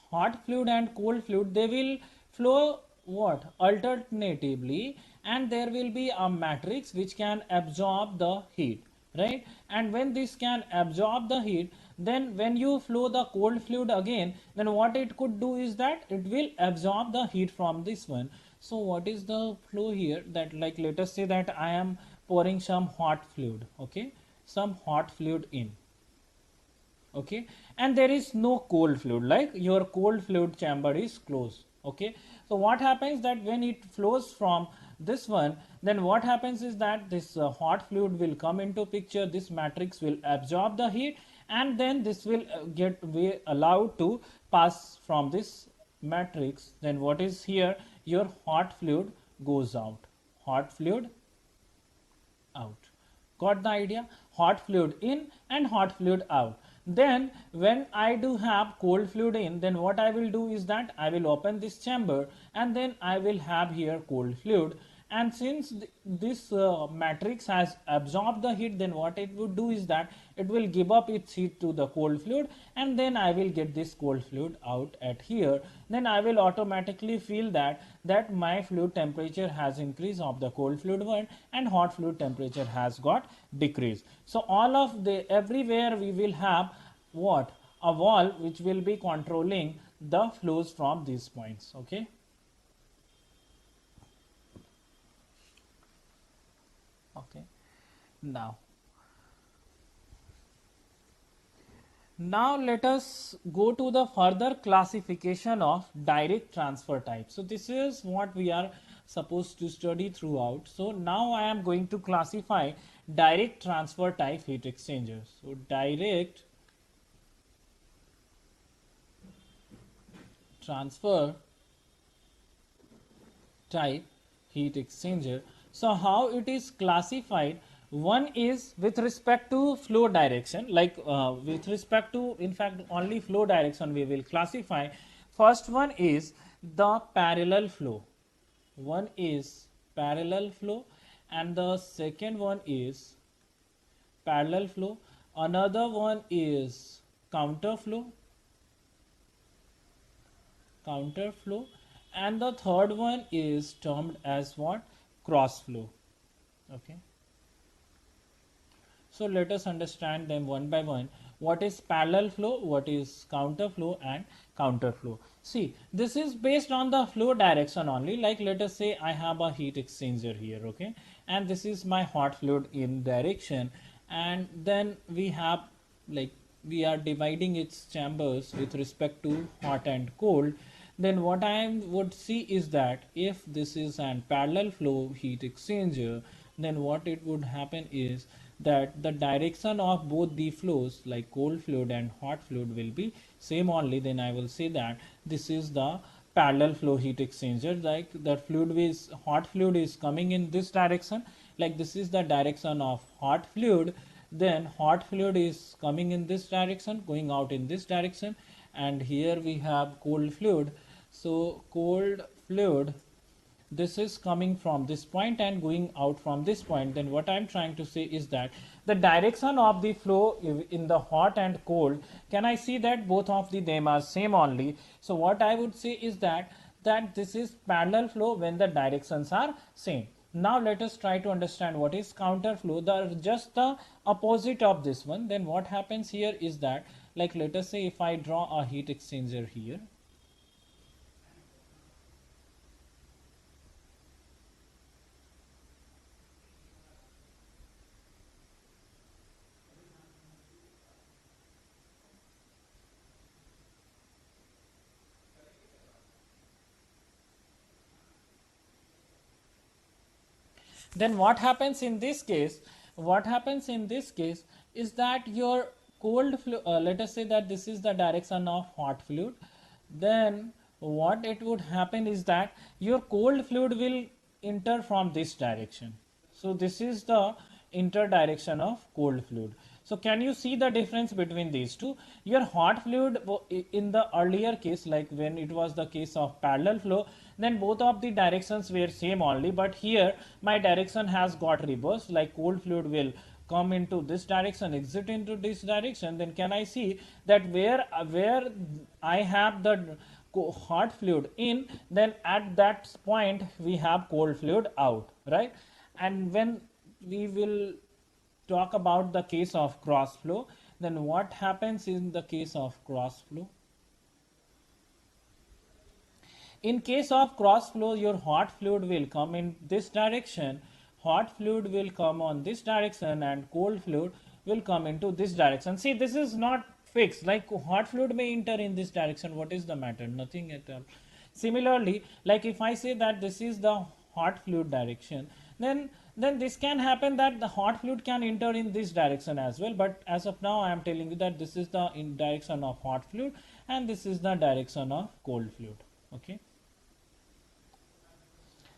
hot fluid and cold fluid, they will flow what alternatively, and there will be a matrix which can absorb the heat, right? And when this can absorb the heat, then when you flow the cold fluid again, then what it could do is that it will absorb the heat from this one. So what is the flow here? That, like, let us say that I am pouring some hot fluid, okay, some hot fluid in, okay, and there is no cold fluid, like your cold fluid chamber is closed, okay. So what happens that when it flows from this one, then what happens is that this hot fluid will come into picture, this matrix will absorb the heat, and then this will get allowed to pass from this matrix. Then what is here, your hot fluid goes out, hot fluid out. Got the idea? Hot fluid in and hot fluid out. Then when I do have cold fluid in, then what I will do is that I will open this chamber and then I will have here cold fluid. And since this matrix has absorbed the heat, then what it would do is that it will give up its heat to the cold fluid, and then I will get this cold fluid out at here. Then I will automatically feel that my fluid temperature has increased of the cold fluid one, and hot fluid temperature has got decreased. So all of the everywhere we will have what, a valve which will be controlling the flows from these points, okay. Okay, now let us go to the further classification of direct transfer type. So this is what we are supposed to study throughout. So now I am going to classify direct transfer type heat exchangers. So direct transfer type heat exchanger. So how it is classified? One is with respect to flow direction, like with respect to, in fact, only flow direction we will classify. First one is the parallel flow. One is parallel flow, and the second one is parallel flow. Another one is counter flow, and the third one is termed as what, cross flow, okay. So let us understand them one by one. What is parallel flow, what is counter flow, and counter flow? See, this is based on the flow direction only. Like, let us say I have a heat exchanger here, okay, and this is my hot fluid in direction, and then we have, like, we are dividing its chambers with respect to hot and cold. Then what I would see is that if this is an parallel flow heat exchanger, then what it would happen is that the direction of both the flows, like cold fluid and hot fluid, will be same only. Then I will say that this is the parallel flow heat exchanger. Like, the fluid is, hot fluid is coming in this direction, like this is the direction of hot fluid, then hot fluid is coming in this direction, going out in this direction, and here we have cold fluid. So cold fluid, this is coming from this point and going out from this point. Then what I am trying to say is that the direction of the flow in the hot and cold, can I see that both of them are same only? So what I would say is that this is parallel flow when the directions are same. Now let us try to understand what is counter flow, just the opposite of this one. Then what happens here is that, like, let us say if I draw a heat exchanger here, then what happens in this case, is that your cold fluid, let us say that this is the direction of hot fluid, then what it would happen is that your cold fluid will enter from this direction. So this is the inter direction of cold fluid. So can you see the difference between these two? Your hot fluid in the earlier case, like when it was the case of parallel flow, then both of the directions were same only, but here my direction has got reversed, like cold fluid will come into this direction, exit into this direction. Then can I see that where I have the hot fluid in, then at that point we have cold fluid out, right? And when we will talk about the case of cross flow, then what happens in the case of cross flow? In case of cross flow, your hot fluid will come in this direction, hot fluid will come on this direction, and cold fluid will come into this direction. See, this is not fixed, like hot fluid may enter in this direction. What is the matter? Nothing at all. Similarly, like if I say that this is the hot fluid direction, then this can happen that the hot fluid can enter in this direction as well, but as of now I am telling you that this is the in direction of hot fluid and this is the direction of cold fluid. Okay,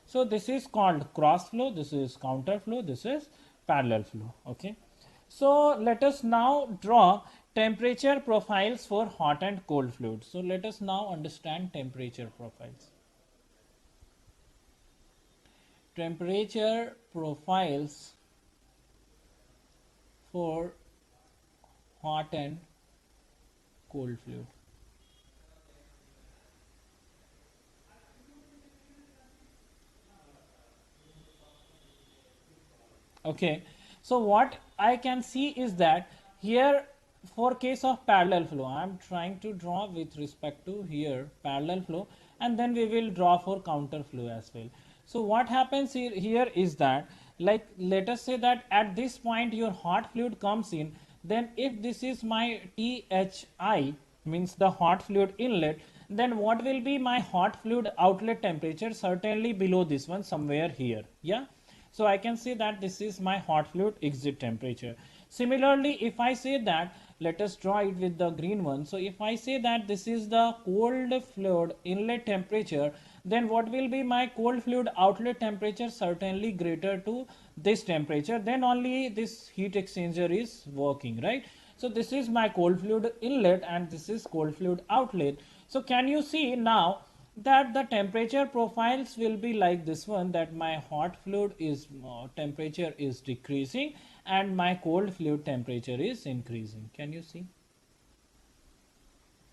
so this is called cross flow, this is counter flow, this is parallel flow. Okay, so let us now draw temperature profiles for hot and cold fluids. So let us now understand temperature profiles. Temperature profiles for hot and cold fluid. Okay, so what I can see is that here for case of parallel flow, I am trying to draw with respect to here parallel flow, and then we will draw for counter flow as well. So what happens here is that, like let us say that at this point your hot fluid comes in, then if this is my THI, means the hot fluid inlet, then what will be my hot fluid outlet temperature? Certainly below this one, somewhere here. Yeah, so I can say that this is my hot fluid exit temperature. Similarly, if I say that, let us draw it with the green one. So if I say that this is the cold fluid inlet temperature, then what will be my cold fluid outlet temperature? Certainly greater to this temperature, then only this heat exchanger is working, right? So this is my cold fluid inlet and this is cold fluid outlet. So can you see now that the temperature profiles will be like this one, that my hot fluid is temperature is decreasing and my cold fluid temperature is increasing. Can you see?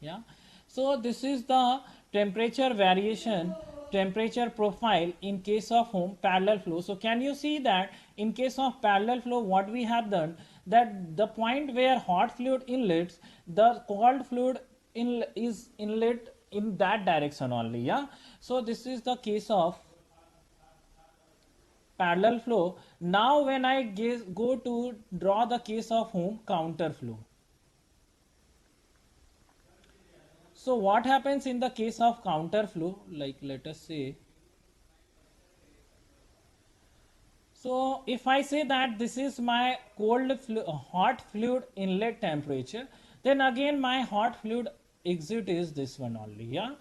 Yeah, so this is the temperature variation, temperature profile in case of parallel flow. So can you see that in case of parallel flow what we have done, that the point where hot fluid inlets, the cold fluid is inlet in that direction only. Yeah, so this is the case of parallel flow. Now when I go to draw the case of counter flow. So what happens in the case of counter flow, like let us say, so if I say that this is my hot fluid inlet temperature, then again my hot fluid exit is this one only. Yeah,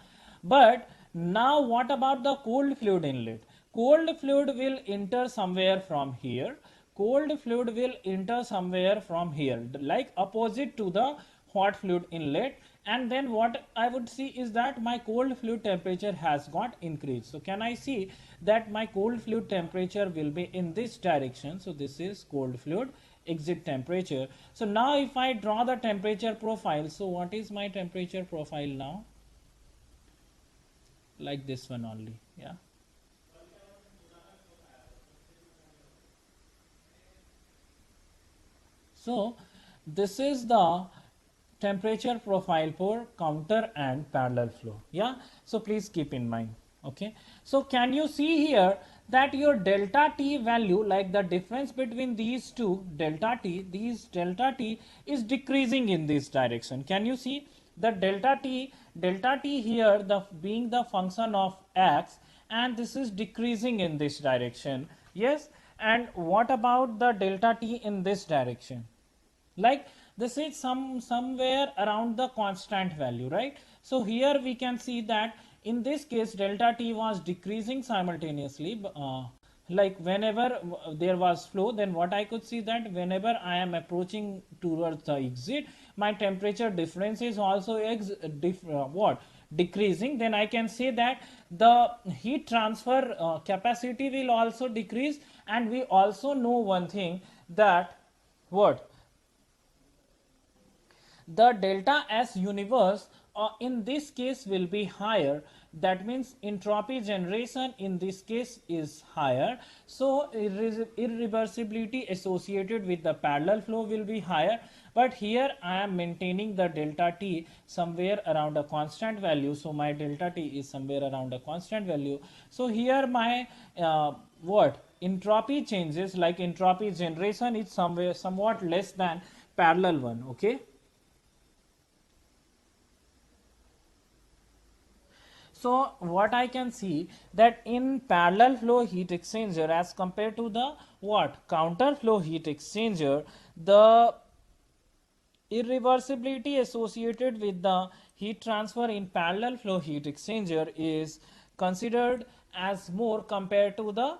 but now what about the cold fluid inlet? Cold fluid will enter somewhere from here, cold fluid will enter somewhere from here, like opposite to the hot fluid inlet, and then what I would see is that my cold fluid temperature has got increased. So can I see that my cold fluid temperature will be in this direction? So this is cold fluid exit temperature. So now if I draw the temperature profile, so what is my temperature profile now? Like this one only. Yeah, so this is the temperature profile for counter and parallel flow. Yeah, so please keep in mind. Okay, so can you see here that your delta T value, like the difference between these two delta T, these delta T is decreasing in this direction. Can you see the delta T here, the being the function of x, and this is decreasing in this direction. Yes, and what about the delta T in this direction? Like this is somewhere around the constant value, right? So here we can see that in this case delta T was decreasing simultaneously, like whenever there was flow, then what I could see that whenever I am approaching towards the exit, my temperature difference is also decreasing. Then I can say that the heat transfer capacity will also decrease. And we also know one thing, that what the delta S universe in this case will be higher. That means entropy generation in this case is higher. So irreversibility associated with the parallel flow will be higher. But here I am maintaining the delta T somewhere around a constant value. So my delta T is somewhere around a constant value. So here my entropy changes, like entropy generation is somewhat less than parallel one. Okay. So what I can see, that in parallel flow heat exchanger as compared to the counter flow heat exchanger, the irreversibility associated with the heat transfer in parallel flow heat exchanger is considered as more compared to the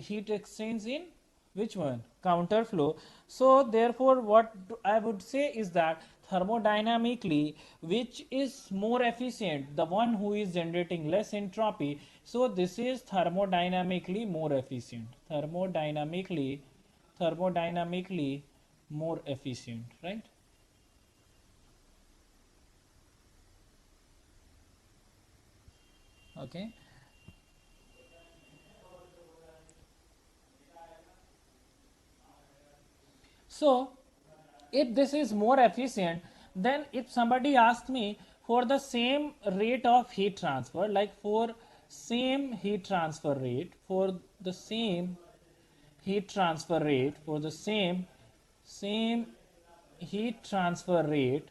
heat exchange in which one, counter flow. So therefore what I would say is that thermodynamically, which is more efficient, the one who is generating less entropy. So this is thermodynamically more efficient, thermodynamically more efficient, right? Okay. So if this is more efficient, then if somebody asks me for the same rate of heat transfer, like for same heat transfer rate, for the same heat transfer rate, for the same heat transfer rate,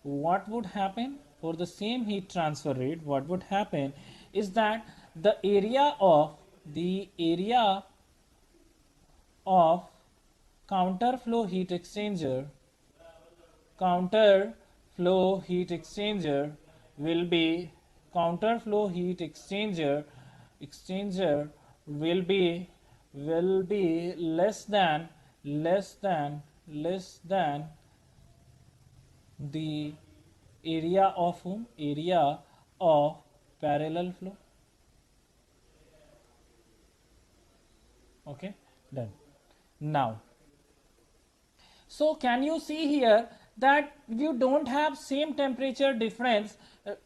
what would happen? For the same heat transfer rate, what would happen is that the area of counter flow heat exchanger, counter flow heat exchanger will be counter flow heat exchanger will be less than the area of parallel flow. Okay, done. Now, so can you see here that you don't have same temperature difference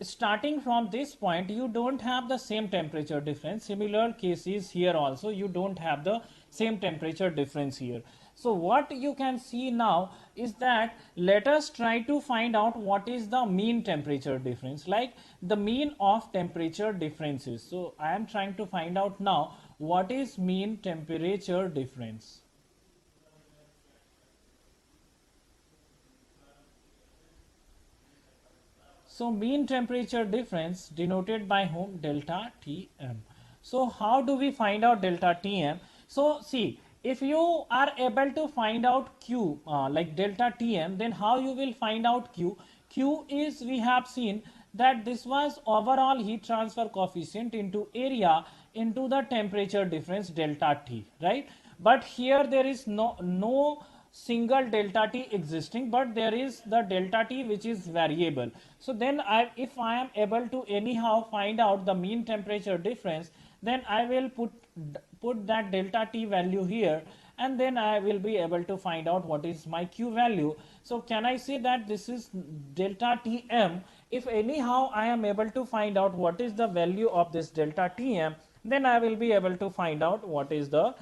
starting from this point, you don't have the same temperature difference. Similar cases here also, you don't have the same temperature difference here. So what you can see now is that let us try to find out what is the mean temperature difference, like the mean of temperature differences. So I am trying to find out now what is mean temperature difference. So mean temperature difference denoted by whom? Delta Tm. So how do we find out delta Tm? So see, if you are able to find out Q like delta Tm, then how you will find out Q? Q is, we have seen that this was overall heat transfer coefficient into area into the temperature difference delta T, right? But here there is no single delta T existing, but there is the delta T which is variable. So then if I am able to anyhow find out the mean temperature difference, then I will put that delta T value here, and then I will be able to find out what is my Q value. So can I say that this is delta Tm? If anyhow I am able to find out what is the value of this delta Tm, then I will be able to find out what is the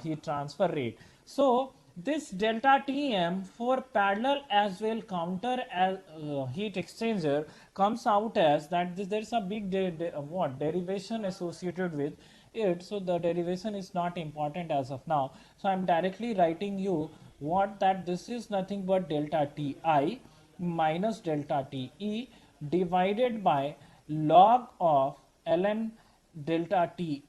heat transfer rate. So this delta Tm for parallel as well counter as heat exchanger comes out as that there is a big derivation associated with it. So the derivation is not important as of now. So I am directly writing you that this is nothing but delta Ti minus delta Te divided by log of ln delta Ti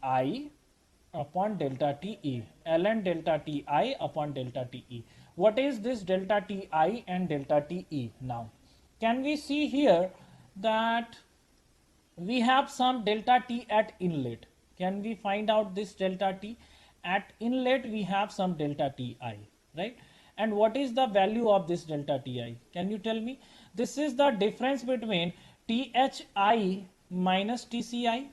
upon delta Te, ln delta Ti upon delta Te. What is this delta Ti and delta Te now? Can we see here that we have some delta T at inlet? Can we find out this delta T? At inlet we have some delta Ti, right? And what is the value of this delta Ti? Can you tell me? This is the difference between Thi minus Tci.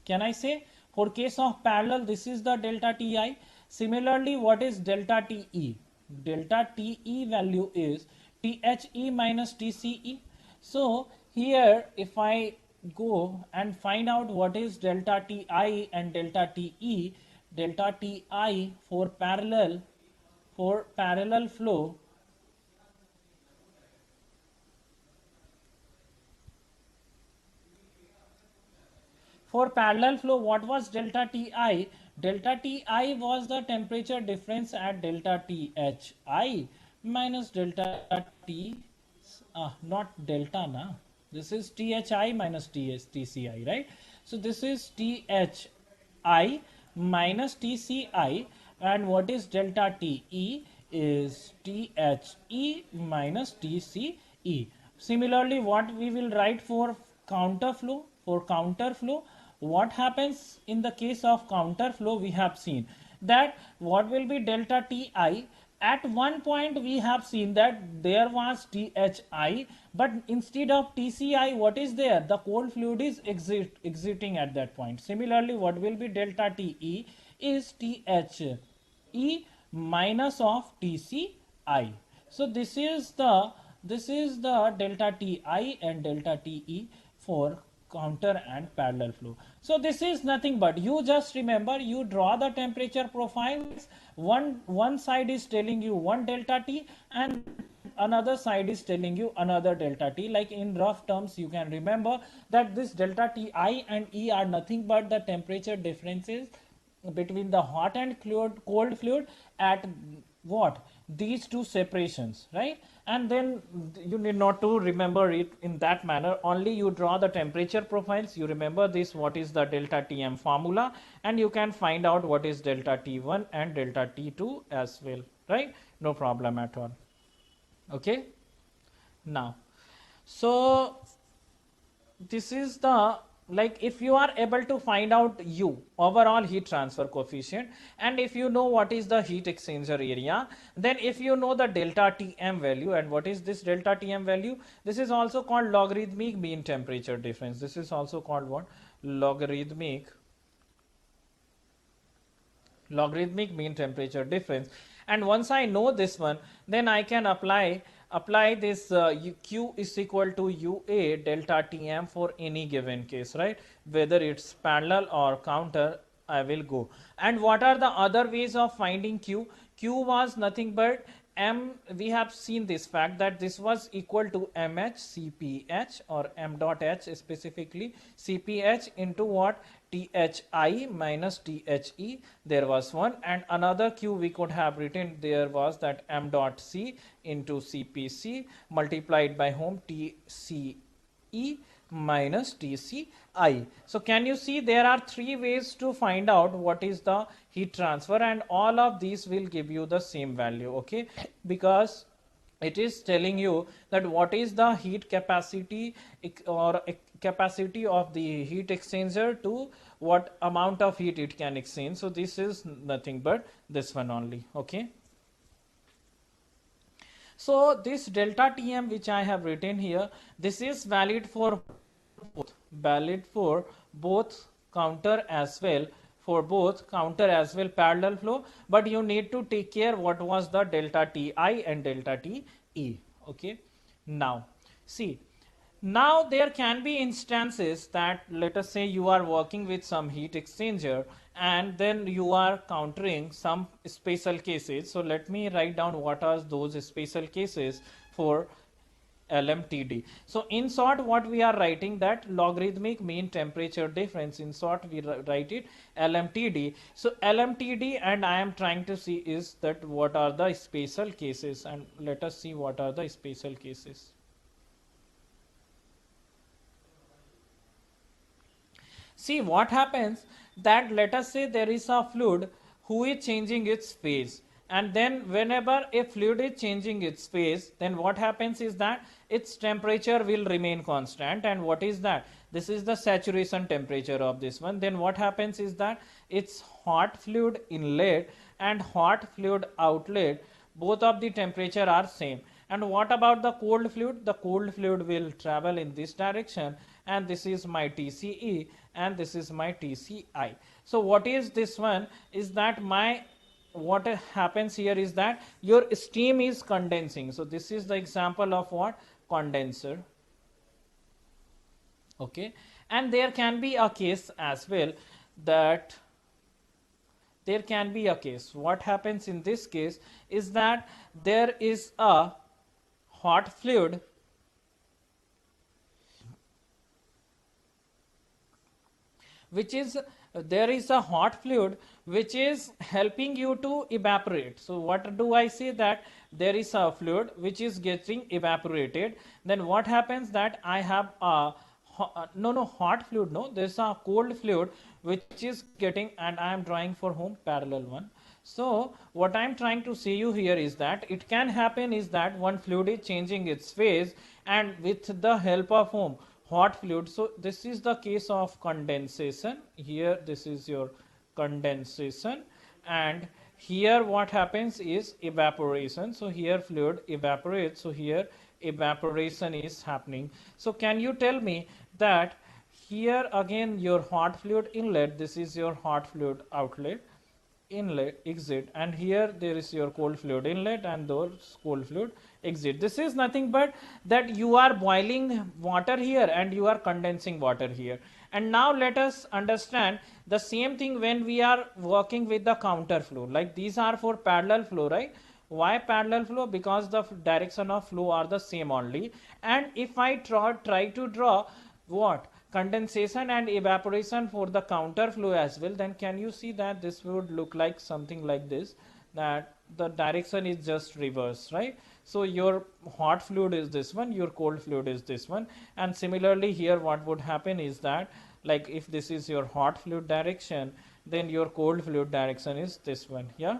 Can I say? For case of parallel, this is the delta Ti. Similarly, what is delta Te? Delta Te value is Thi minus Tce. So here if I go and find out what is delta Ti and delta Te, delta Ti for parallel flow, for parallel flow, what was delta Ti? Delta Ti was the temperature difference at delta Thi minus delta T, not delta na. This is Thi minus Tci, right? So this is Thi minus Tci, and what is delta Te is Thi minus Tce. Similarly, what we will write for counter flow? For counter flow, what happens in the case of counter flow? We have seen that what will be delta Ti. At one point we have seen that there was Thi, but instead of Tci, what is there? The cold fluid is exiting at that point. Similarly, what will be delta Te is Thi minus of Tci. So this is the delta Ti and delta Te for counter and parallel flow. So this is nothing but, you just remember, you draw the temperature profiles. One side is telling you one delta T and another side is telling you another delta T. Like in rough terms, you can remember that this delta Ti and E are nothing but the temperature differences between the hot and cold fluid at what? These two separations, right? And then you need not to remember it in that manner, only you draw the temperature profiles, you remember this, what is the delta Tm formula, and you can find out what is delta T1 and delta T2 as well, right? No problem at all. Okay, now so this is the, like, if you are able to find out U, overall heat transfer coefficient, and if you know what is the heat exchanger area, then if you know the delta Tm value, and what is this delta Tm value? This is also called logarithmic mean temperature difference. This is also called what? Logarithmic mean temperature difference. And once I know this one, then I can apply this Q is equal to UA delta Tm for any given case, right? Whether it's parallel or counter, I will go. And what are the other ways of finding Q? Q was nothing but M. We have seen this fact that this was equal to mH Cph, or m dot h specifically Cph into what? Thi minus The. There was one, and another Q we could have written there was that m dot C into Cpc multiplied by whom? Tce minus Tci. So can you see there are three ways to find out what is the heat transfer, and all of these will give you the same value, okay? Because it is telling you that what is the heat capacity or capacity of the heat exchanger to what amount of heat it can exchange. So this is nothing but this one only, okay? So this delta Tm which I have written here, this is valid for both counter as well, parallel flow, but you need to take care what was the delta Ti and delta Te, okay? Now see, now there can be instances that, let us say you are working with some heat exchanger and then you are countering some special cases. So let me write down what are those special cases for Lmtd. So in short, what we are writing, that logarithmic mean temperature difference, in short we write it Lmtd. So Lmtd, and I am trying to see is that what are the special cases, and let us see what are the special cases. See what happens, that let us say there is a fluid who is changing its phase, and then whenever a fluid is changing its phase, then what happens is that its temperature will remain constant. And what is that? This is the saturation temperature of this one. Then what happens is that it's hot fluid inlet and hot fluid outlet, both of the temperature are same. And what about the cold fluid? The cold fluid will travel in this direction, and this is my TCE and this is my TCI. So what is this one is that what happens here is that your steam is condensing. So this is the example of what? Condenser. Okay, and there can be a case as well that there can be a case. What happens in this case is that there is a hot fluid which is there is a hot fluid which is helping you to evaporate. So what do I say? That there is a fluid which is getting evaporated. Then what happens that I have a hot fluid, no, there's a cold fluid which is getting, and I am drawing for whom? Parallel one. So what I'm trying to say you here is that it can happen is that one fluid is changing its phase, and with the help of whom? Hot fluid. So this is the case of condensation. Here this is your condensation, and here what happens is evaporation. So here fluid evaporates, so here evaporation is happening. So can you tell me that here again your hot fluid inlet, this is your hot fluid outlet, inlet exit, and here there is your cold fluid inlet and those cold fluid exit. This is nothing but that you are boiling water here and you are condensing water here. And now let us understand the same thing when we are working with the counter flow. Like these are for parallel flow, right? Why parallel flow? Because the direction of flow are the same only. And if I try to draw what? Condensation and evaporation for the counter flow as well, then can you see that this would look like something like this, that the direction is just reverse, right? So your hot fluid is this one, your cold fluid is this one, and similarly here what would happen is that, like if this is your hot fluid direction, then your cold fluid direction is this one. Yeah.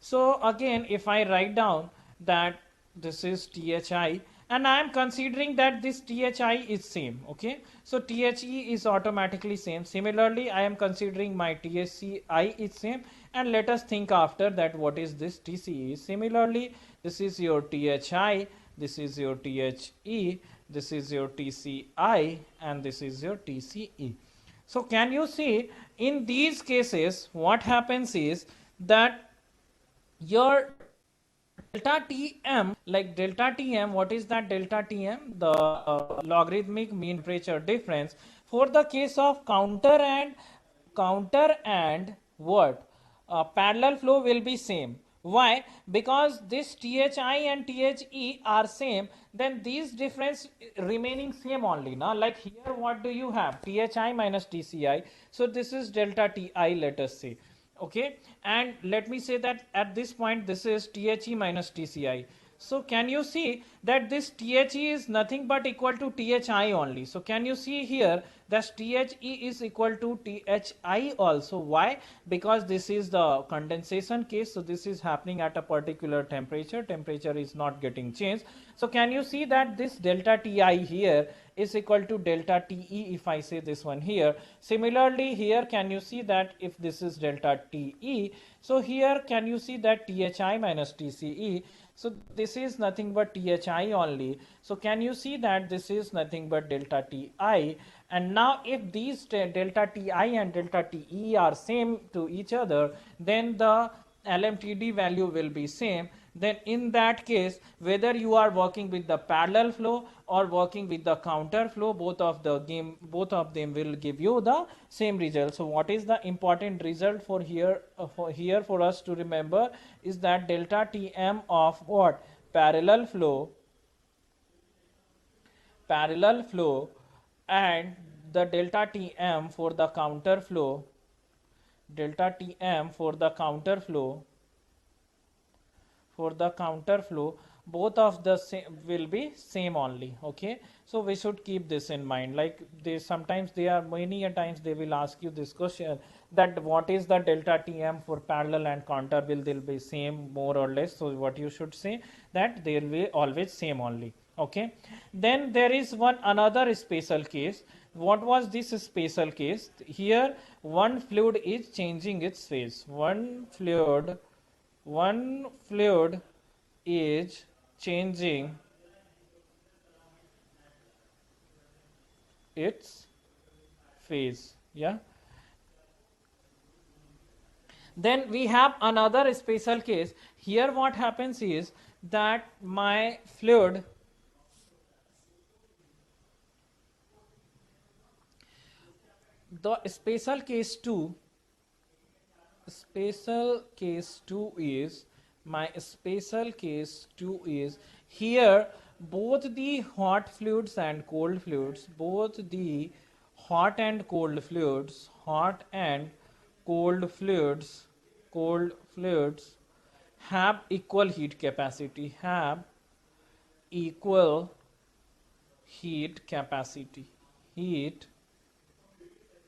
So again, if I write down that this is THI, and I am considering that this THI is same, okay? So THE is automatically same. Similarly, I am considering my THCI is same, and let us think after that what is this TCE. Similarly, this is your THI, this is your THE, this is your TCI, and this is your TCE. So can you see in these cases what happens is that your delta Tm, like delta Tm, what is that delta Tm? The logarithmic mean temperature difference. For the case of counter and what? Parallel flow will be same. Why? Because this THI and THE are same, then these difference remaining same only. Now, like here, what do you have? THI minus TCI. So this is delta Ti, let us say. Okay, and let me say that at this point this is THE minus TCI. So can you see that this THE is nothing but equal to THI only? So can you see here that THE is equal to THI also? Why? Because this is the condensation case, so this is happening at a particular temperature. Temperature is not getting changed. So can you see that this delta Ti here is equal to delta TE if I say this one here. Similarly here can you see that if this is delta TE, so here can you see that THI minus TCE, so this is nothing but THI only. So can you see that this is nothing but delta Ti, and now if these delta Ti and delta TE are same to each other, then the LMTD value will be same. Then in that case, whether you are working with the parallel flow or working with the counter flow, both of them will give you the same result. So what is the important result for here for us to remember is that delta Tm of what? Parallel flow and the delta Tm for the counter flow, both of the same will be same only. Okay, so we should keep this in mind. Like many a times they will ask you this question, that what is the delta Tm for parallel and counter, they'll be same more or less. So what you should say, that they will be always same only. Okay, then there is another special case, what was this special case? Here one fluid is changing its phase. One fluid is changing its phase. Yeah. Then we have another special case. Here what happens is that my fluid, the special case 2 is, my special case 2 is, here both the hot fluids and cold fluids, both the hot and cold fluids, cold fluids have equal heat capacity, heat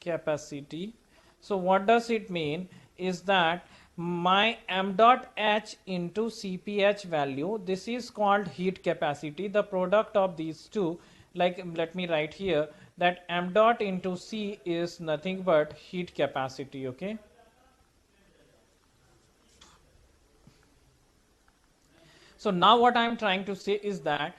capacity. So what does it mean is that my m dot h into cph value, this is called heat capacity, the product of these two, like let me write here that m dot into c is nothing but heat capacity. Okay, so now what I am trying to say is that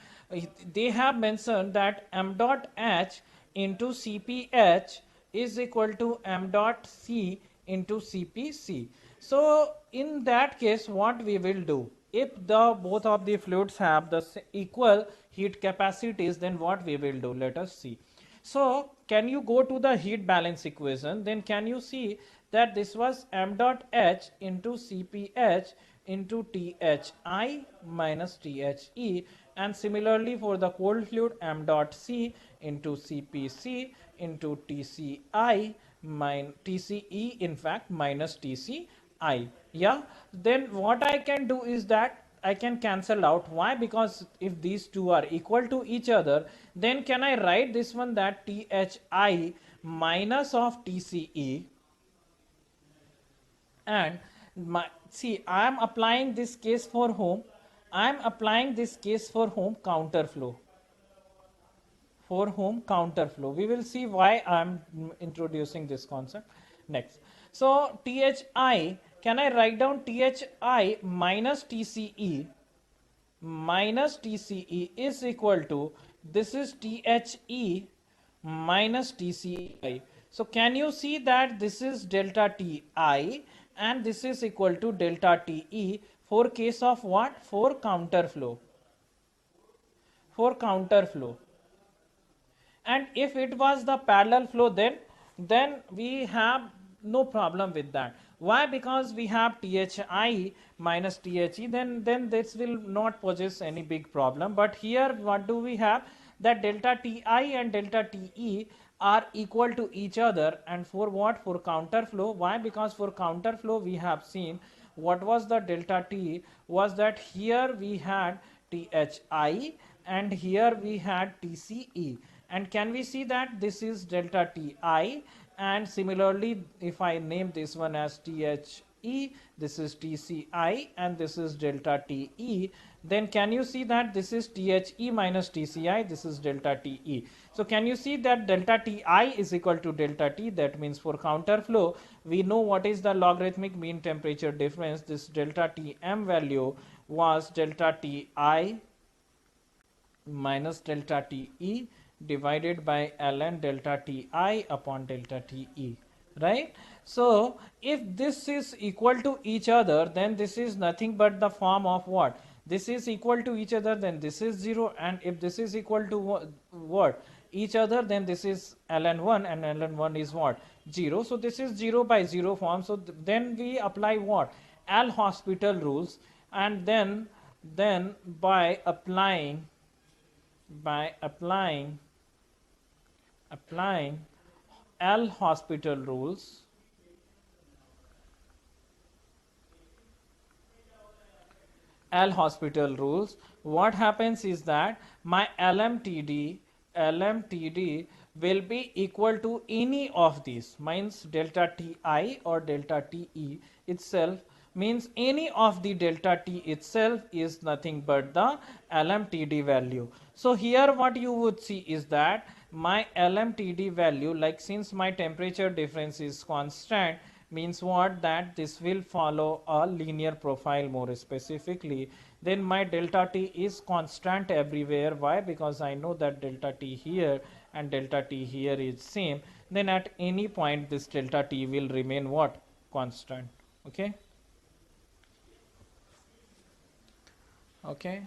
they have mentioned that m dot h into cph is equal to m dot c into cpc. So in that case what we will do, if the both of the fluids have the equal heat capacities, then what we will do, let us see. So can you go to the heat balance equation, then can you see that this was m dot h into cph into thi minus the, and similarly for the cold fluid m dot c into cpc into tci tce, in fact minus tci. Yeah, then what I can do is that I can cancel out. Why? Because if these two are equal to each other, then can I write this one that thi minus of tce, and see, I am applying this case for whom? I am applying this case for whom? Counterflow. For whom? Counterflow. We will see why I am introducing this concept next. So thi, can I write down thi minus tce is equal to, this is the minus tci. So can you see that this is delta ti and this is equal to delta te for case of what? For counterflow. For counterflow. And if it was the parallel flow, then we have no problem with that. Why? Because we have thi minus the, then this will not possess any big problem. But here what do we have? That delta ti and delta te are equal to each other. And for what? For counterflow. Why? Because for counterflow we have seen what was the delta t, was that here we had thi and here we had tce. And can we see that this is delta ti, and similarly if I name this one as the, this is tci and this is delta te, then can you see that this is the minus tci, this is delta te. So can you see that delta ti is equal to delta t? That means for counterflow we know what is the logarithmic mean temperature difference. This delta tm value was delta ti minus delta te divided by ln delta ti upon delta te, right? So if this is equal to each other, then this is nothing but the form of what? This is equal to each other, then this is 0, and if this is equal to what? Each other, then this is ln1 and ln1 is what? 0. So this is 0 by 0 form. So then we apply what? L'Hospital rules, and then by applying L'Hospital rules, what happens is that my Lmtd will be equal to any of these, means delta ti or delta te itself, means any of the delta t itself is nothing but the Lmtd value. So here what you would see is that my LMTD value, like since my temperature difference is constant, means what, that this will follow a linear profile more specifically. Then my delta T is constant everywhere. Why? Because I know that delta T here and delta T here is same. Then at any point this delta T will remain what, constant. Okay. Okay.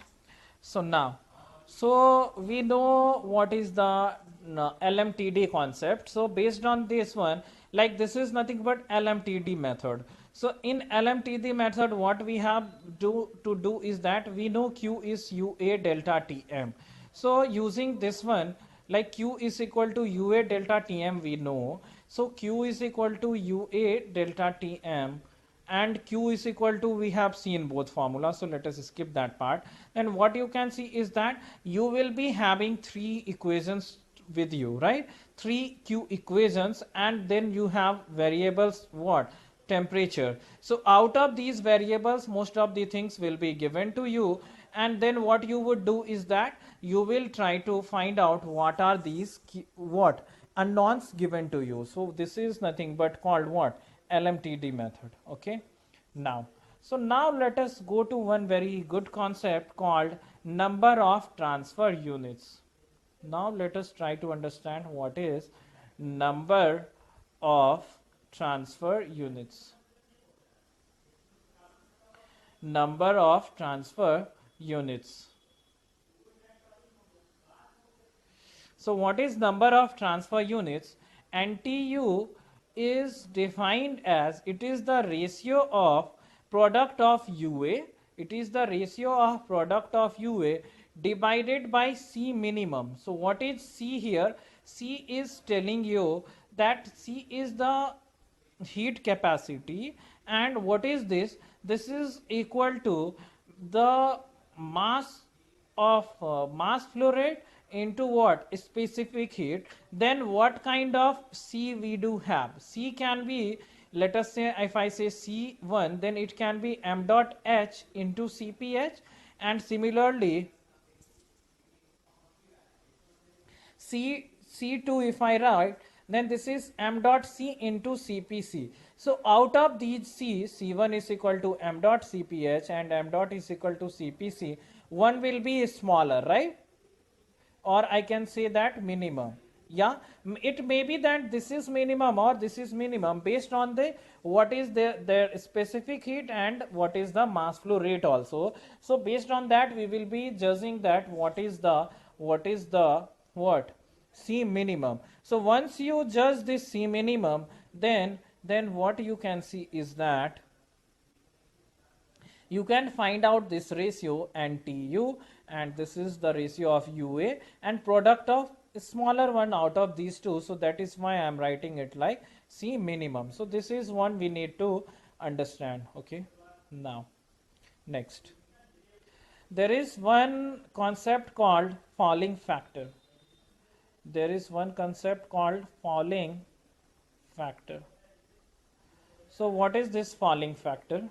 So now, so we know what is the LMTD concept. So based on this one, like this is nothing but LMTD method. So in LMTD method, what we have to do is that we know Q is UA delta Tm. So using this one, like Q is equal to UA delta Tm, we know. So Q is equal to UA delta Tm, and Q is equal to, we have seen both formulas, so let us skip that part. And what you can see is that you will be having three equations with you, right? Three Q equations, and then you have variables, what, temperature. So out of these variables, most of the things will be given to you, and then what you would do is that you will try to find out what are these what unknowns given to you. So this is nothing but called what, LMTD method. Okay. Now, so now let us go to one very good concept called number of transfer units. Now let us try to understand what is number of transfer units. Number of transfer units. So what is number of transfer units? NTU is defined as, it is the ratio of product of UA, it is the ratio of product of UA divided by C minimum. So what is C here? C is telling you that C is the heat capacity, and what is this? This is equal to the mass of mass flow rate into what, specific heat. Then what kind of C we do have? C can be, let us say, if I say C1, then it can be m dot h into Cph, and similarly C2 if I write, then this is m dot C into Cpc. So out of these C1 is equal to m dot Cph and m dot is equal to Cpc, one will be smaller, right? Or I can say that minimum. Yeah, it may be that this is minimum or this is minimum based on the what is their specific heat and what is the mass flow rate also. So based on that we will be judging that what is the what C minimum. So once you judge this C minimum, then what you can see is that you can find out this ratio NTU, and this is the ratio of UA and product of smaller one out of these two. So that is why I am writing it like C minimum. So this is one we need to understand. Okay. Now next, there is one concept called falling factor. There is one concept called falling factor. So what is this falling factor?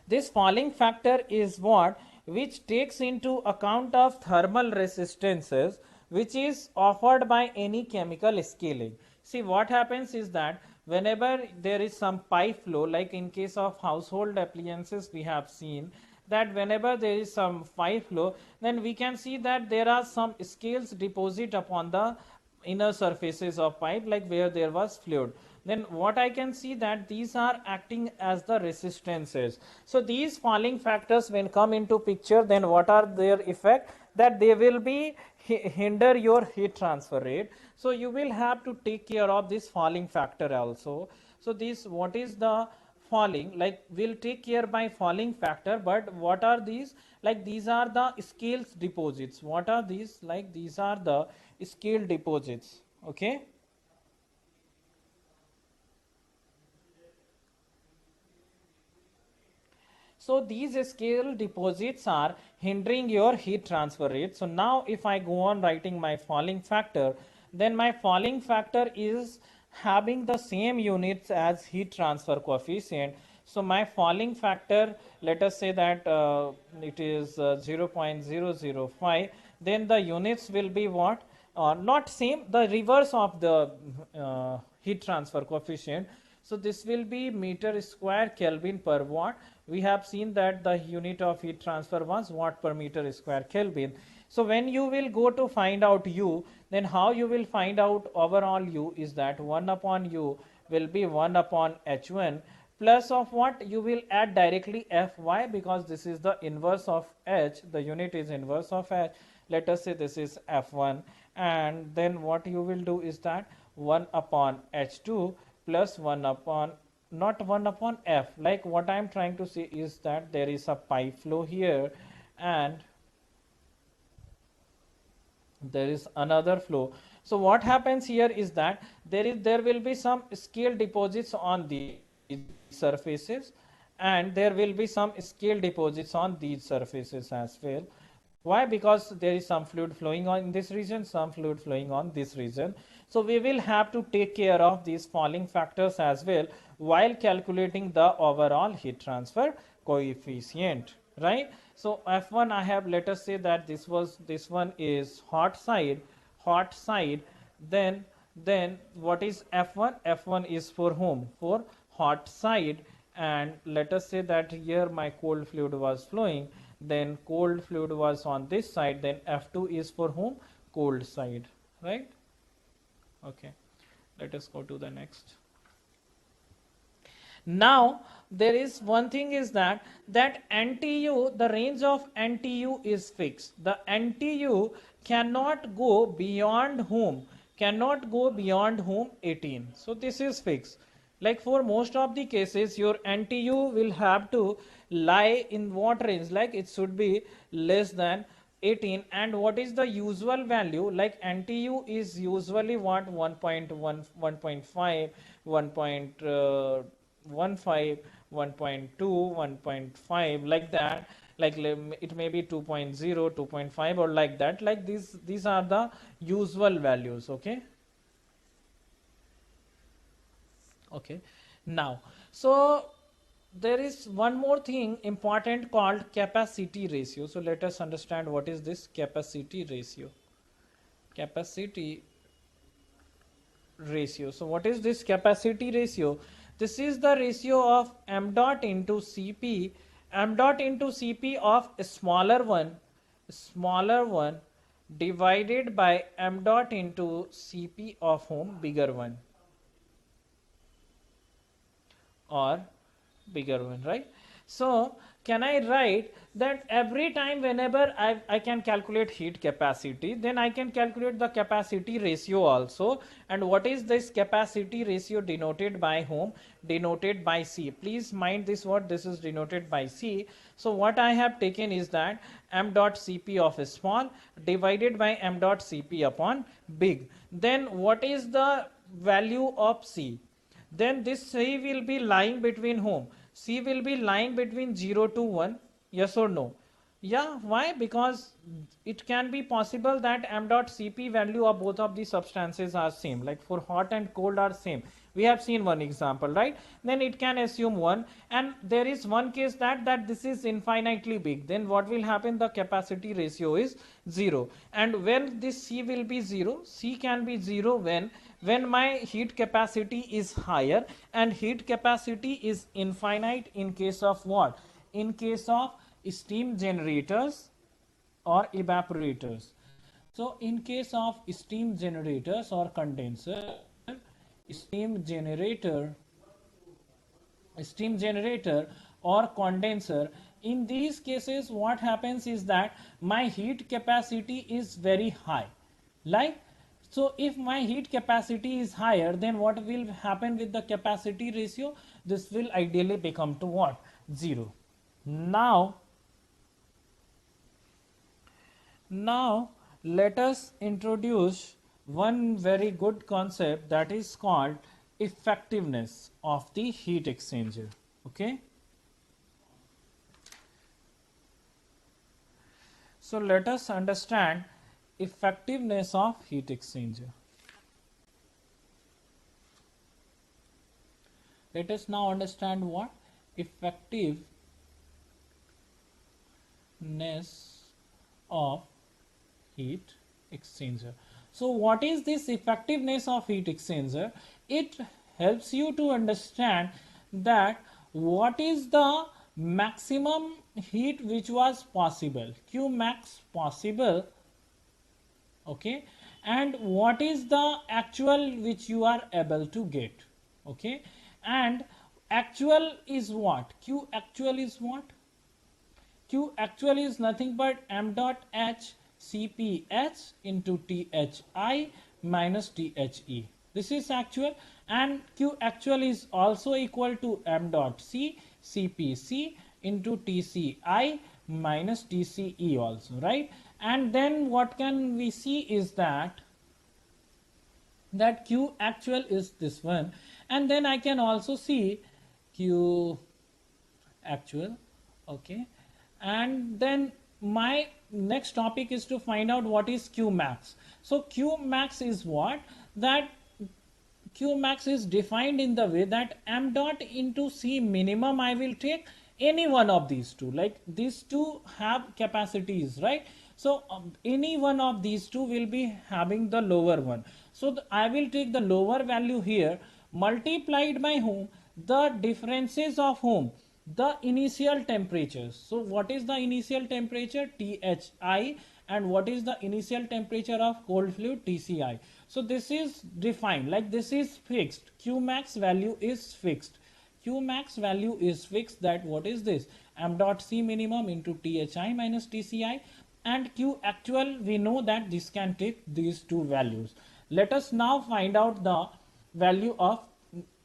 This falling factor is what, which takes into account of thermal resistances which is offered by any chemical scaling. See, what happens is that whenever there is some pipe flow, like in case of household appliances we have seen that whenever there is some pipe flow, then we can see that there are some scales deposit upon the inner surfaces of pipe, like where there was fluid. Then what I can see that these are acting as the resistances. So these falling factors when come into picture, then what are their effect? That they will be hinder your heat transfer rate. So you will have to take care of this falling factor also. So this, what is the falling, like we'll take care by falling factor, but what are these? Like these are the scales deposits. What are these? Like these are the scale deposits. Okay. So these scale deposits are hindering your heat transfer rate. So now if I go on writing my falling factor, then my falling factor is having the same units as heat transfer coefficient. So my falling factor, let us say that it is 0.005. then the units will be what? Not same, the reverse of the heat transfer coefficient. So this will be meter square Kelvin per watt. We have seen that the unit of heat transfer was watt per meter square Kelvin. So when you will go to find out U, then how you will find out overall U is that 1 upon U will be 1 upon H1 plus of what? You will add directly Fy, because this is the inverse of H, the unit is inverse of H. Let us say this is F1, and then what you will do is that 1 upon H2 plus 1 upon, not 1 upon F, like what I am trying to say is that there is a pipe flow here and there is another flow. So what happens here is that there will be some scale deposits on these surfaces, and there will be some scale deposits on these surfaces as well. Why? Because there is some fluid flowing on in this region, some fluid flowing on this region. So we will have to take care of these falling factors as well while calculating the overall heat transfer coefficient, right? So F1 I have, let us say that this one is hot side, then what is F1? F1 is for whom? For hot side, and let us say that here my cold fluid was flowing, then cold fluid was on this side, then F2 is for whom? Cold side, right? Okay, let us go to the next. Now there is one thing is that NTU, the range of NTU is fixed. The NTU cannot go beyond whom? Cannot go beyond whom? 18. So this is fixed. Like for most of the cases, your NTU will have to lie in what range? Like it should be less than 18. And what is the usual value? Like NTU is usually what? 1.1, 1.5, 1.15, 1.2, 1.5, like that. Like it may be 2.0, 2.5, or like that. Like these are the usual values. Okay, now so there is one more thing important called capacity ratio. So let us understand what is this capacity ratio. Capacity ratio. So what is this capacity ratio? This is the ratio of m dot into Cp, m dot into Cp of a smaller one divided by m dot into Cp of whom? Bigger one, or bigger one, right? So can I write that every time whenever I can calculate heat capacity, then I can calculate the capacity ratio also. And what is this capacity ratio denoted by whom? Denoted by C. Please mind this word, this is denoted by C. So what I have taken is that m dot Cp of small divided by m dot Cp upon big. Then what is the value of C? Then this C will be lying between whom? C will be lying between 0 to 1. Yes or no? Yeah, why? Because it can be possible that m dot Cp value of both of these substances are same, like for hot and cold are same. We have seen one example, right? Then it can assume 1, and there is one case that this is infinitely big. Then what will happen? The capacity ratio is 0. And when this C will be 0, C can be 0 when my heat capacity is higher, and heat capacity is infinite in case of what? In case of steam generators or evaporators. So in case of steam generators or condenser, steam generator or condenser, in these cases what happens is that my heat capacity is very high. Like, so if my heat capacity is higher, then what will happen with the capacity ratio? This will ideally become to what? 0. Now let us introduce one very good concept, that is called effectiveness of the heat exchanger. Okay, so let us understand effectiveness of heat exchanger. Let us now understand what effectiveness of heat exchanger. So what is this effectiveness of heat exchanger? It helps you to understand that what is the maximum heat which was possible, Q max possible, okay, and what is the actual which you are able to get, okay, and actual is what? Q actual is what? Q actual is nothing but m dot h CPH into THI minus THE. This is actual, and Q actual is also equal to m dot C CPC into TCI minus TCE also, right? And then what can we see is that Q actual is this one, and then I can also see Q actual, okay, and then my next topic is to find out what is Q max. So Q max is what? That Q max is defined in the way that m dot into C minimum I will take any one of these two, like these two have capacities, right? So any one of these two will be having the lower one. So I will take the lower value here multiplied by whom? The differences of whom? The initial temperatures. So what is the initial temperature? THI, and what is the initial temperature of cold fluid? TCI. So this is defined, like this is fixed. Q max value is fixed. Q max value is fixed, that what is this? M dot C minimum into THI minus TCI, and Q actual we know that this can take these two values. Let us now find out the value of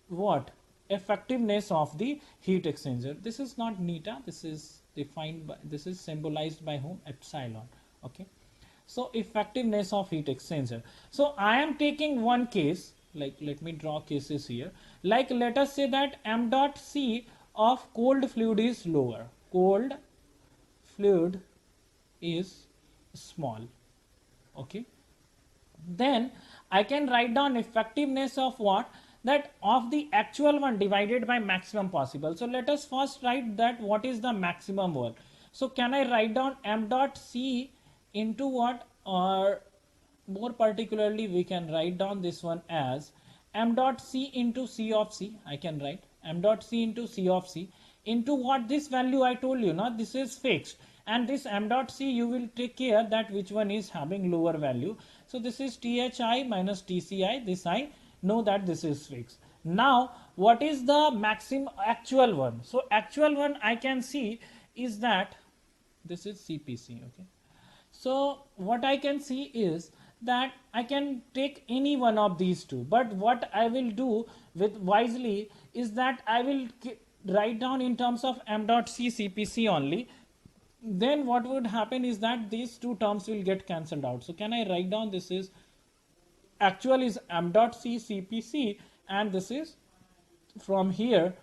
what? Effectiveness of the heat exchanger. This is not neta, this is defined by, this is symbolized by whom? Epsilon, okay. So effectiveness of heat exchanger. So I am taking one case, like let me draw cases here, like let us say that m dot C of cold fluid is lower, cold fluid is small, okay. Then I can write down effectiveness of what? That of the actual one divided by maximum possible. So let us first write that what is the maximum one. So can I write down m dot C into what? Or more particularly we can write down this one as m dot C into C of C. I can write m dot C into C of C into what? This value I told you, now this is fixed, and this m dot C you will take care that which one is having lower value. So this is THI minus TCI, this I know that this is fixed. Now what is the maximum actual one? So actual one I can see is that this is CPC, okay. So what I can see is that I can take any one of these two, but what I will do with wisely is that I will write down in terms of m dot C CPC only. Then what would happen is that these two terms will get cancelled out. So can I write down this is actual is m dot C CPC, and this is from here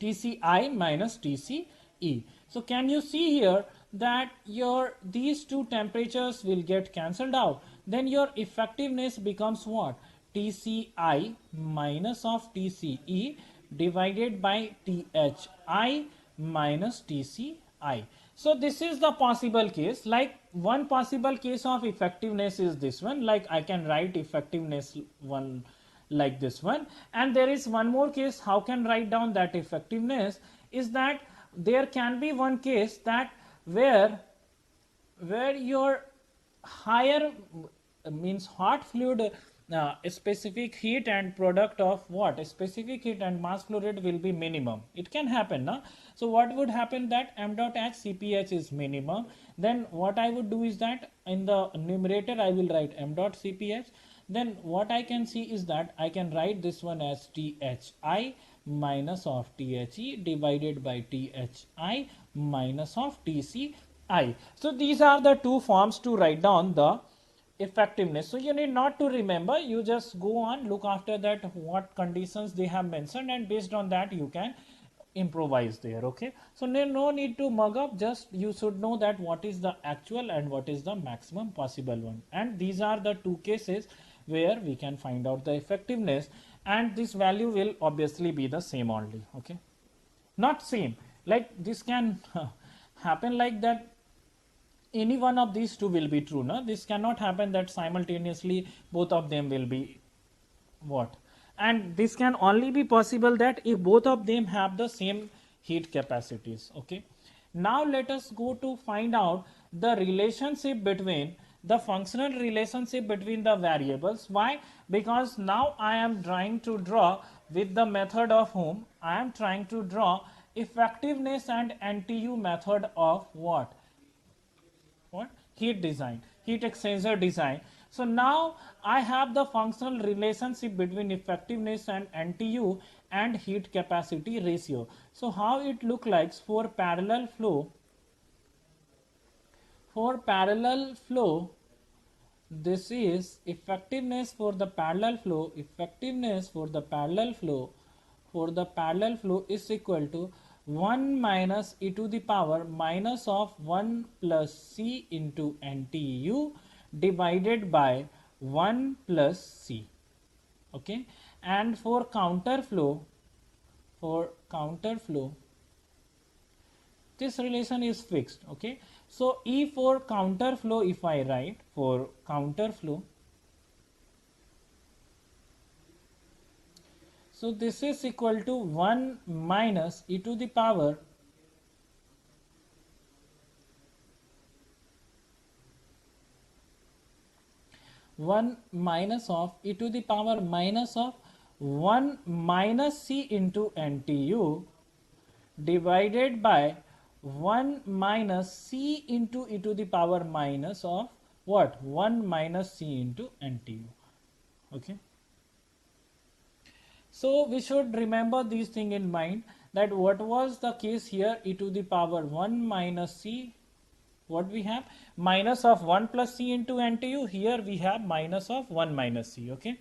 TCI minus TCE. So can you see here that your these two temperatures will get cancelled out? Then your effectiveness becomes what? TCI minus of TCE divided by THI minus TCI. So this is the possible case. Like one possible case of effectiveness is this one, like I can write effectiveness one like this one, and there is one more case. How can write down that effectiveness is that there can be one case that where your higher means hot fluid specific heat and product of what? Specific heat and mass flow rate will be minimum. It can happen, no? So what would happen that m dot h CPH is minimum. Then what I would do is that in the numerator I will write m dot CPH. Then what I can see is that I can write this one as THI minus of THE divided by THI minus of TCI. So these are the two forms to write down the effectiveness. So you need not to remember, you just go on, look after that what conditions they have mentioned, and based on that you can improvise there, okay. So no need to mug up, just you should know that what is the actual and what is the maximum possible one, and these are the two cases where we can find out the effectiveness, and this value will obviously be the same only, okay. Not same, like this can happen like that any one of these two will be true. No, this cannot happen that simultaneously both of them will be what, and this can only be possible that if both of them have the same heat capacities. Okay, now let us go to find out the relationship between the functional relationship between the variables. Why? Because now I am trying to draw with the method of whom I am trying to draw effectiveness and NTU method of what heat design, heat exchanger design. So now I have the functional relationship between effectiveness and NTU and heat capacity ratio. So how it look like for parallel flow? For parallel flow, this is effectiveness for the parallel flow. Effectiveness for the parallel flow, for the parallel flow is equal to 1 minus e to the power minus of 1 plus c into NTU divided by 1 plus c. Okay, and for counter flow, this relation is fixed. Okay, so E for counter flow, if I write for counter flow, so this is equal to 1 minus e to the power e to the power minus of 1 minus c into NTU divided by 1 minus c into e to the power minus of what, 1 minus c into NTU. Okay, so we should remember these thing in mind, that what was the case here, e to the power 1 minus c, what we have, minus of 1 plus c into NTU, here we have minus of 1 minus c. Okay,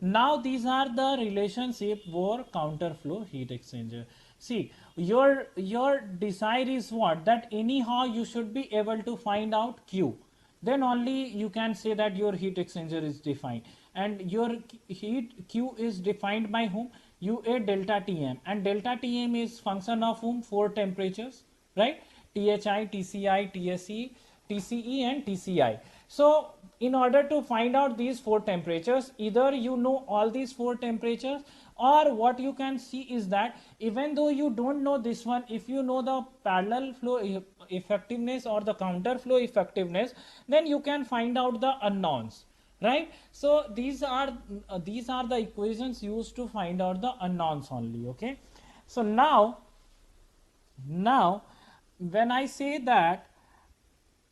now these are the relationship for counter flow heat exchanger. See, your desire is what, that anyhow you should be able to find out Q, then only you can say that your heat exchanger is defined. And your heat Q is defined by whom? UA delta Tm, and delta Tm is function of whom? 4 temperatures, right? THI, TCI, TSE, TCE and TCI. So in order to find out these 4 temperatures, either you know all these 4 temperatures, or what you can see is that even though you don't know this one, if you know the parallel flow effectiveness or the counter flow effectiveness, then you can find out the unknowns, right? So these are the equations used to find out the unknowns only. Okay, so now when I say that,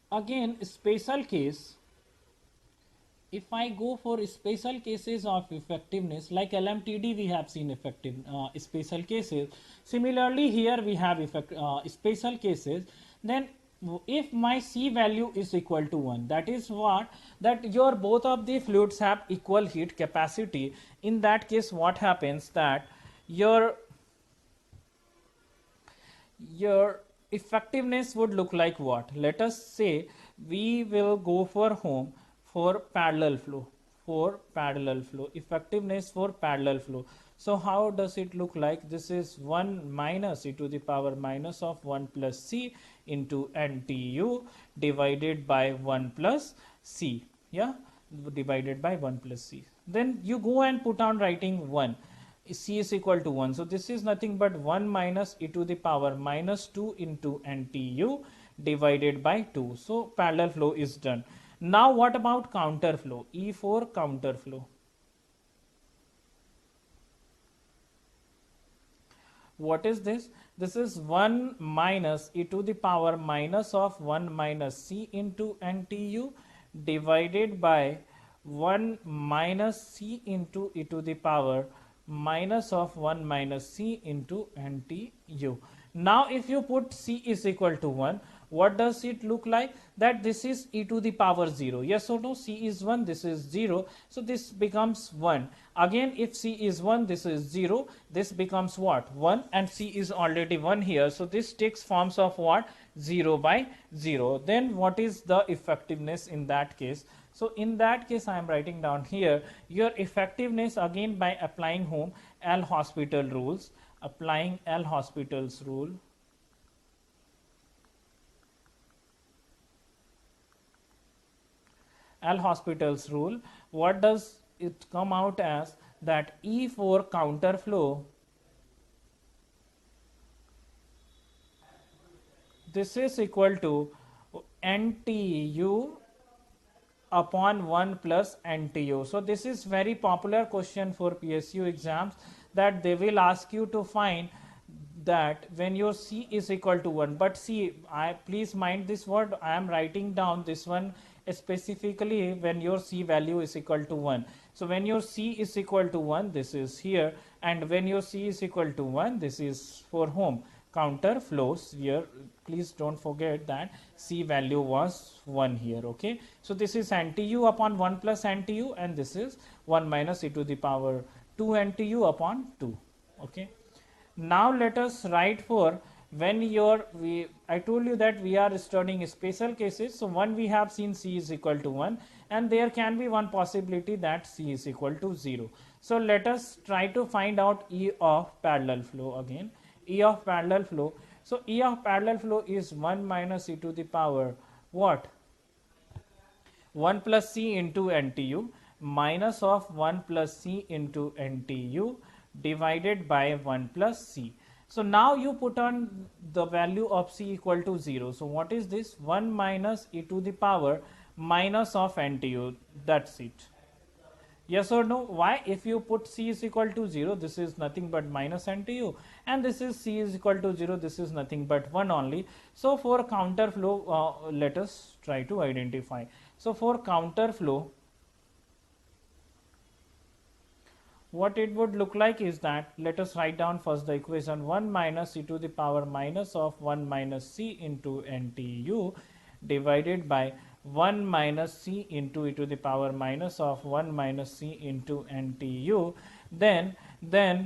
again special case, if I go for special cases of effectiveness, like LMTD we have seen effective special cases, similarly here we have special cases, then if my C value is equal to 1, that is what, that your both of the fluids have equal heat capacity. In that case what happens, that your effectiveness would look like what? Let us say we will go for home for parallel flow, effectiveness for parallel flow. So how does it look like? This is 1 minus e to the power minus of 1 plus c into NTU divided by 1 plus c, yeah, divided by 1 plus c. Then you go and put on writing 1, c is equal to 1. So this is nothing but 1 minus e to the power minus 2 into NTU divided by 2. So parallel flow is done. Now what about counter flow? E for counter flow. What is this? This is 1 minus e to the power minus of 1 minus c into NTU divided by 1 minus c into e to the power minus of 1 minus c into NTU. Now if you put c is equal to 1, what does it look like? That this is e to the power 0. Yes or no? C is 1, this is 0. So this becomes 1. Again, if c is 1, this is 0. This becomes what? 1, and c is already 1 here. So this takes forms of what? 0 by 0. Then what is the effectiveness in that case? So in that case I am writing down here your effectiveness, again by applying whom? L'Hospital rules. Applying L'Hospital's rule. L'Hospital's rule, what does it come out as? That E for counter flow, this is equal to NTU upon 1 plus NTU. So this is very popular question for PSU exams, that they will ask you to find that when your C is equal to 1. But see, please mind this word, I am writing down this one specifically when your C value is equal to 1. So when your C is equal to 1, this is here, and when your C is equal to 1, this is for whom? Counter flows here. Please don't forget that C value was 1 here. Okay, so this is NTU upon 1 plus NTU, and this is 1 minus e to the power 2 NTU upon 2. Okay, now let us write for when I told you that we are studying special cases. So one, we have seen C is equal to 1, and there can be one possibility that C is equal to 0. So let us try to find out E of parallel flow again. E of parallel flow. So E of parallel flow is 1 minus e to the power what? 1 plus C into NTU minus of 1 plus C into NTU divided by 1 plus C. So now you put on the value of C equal to 0. So what is this? 1 minus e to the power minus of NTU. That's it. Yes or no? Why? If you put C is equal to 0, this is nothing but minus NTU, and this is C is equal to 0, this is nothing but 1 only. So for counter flow, let us try to identify. So for counter flow, what it would look like is that, let us write down first the equation, 1 minus e to the power minus of 1 minus C into NTU divided by 1 minus C into e to the power minus of 1 minus C into NTU. Then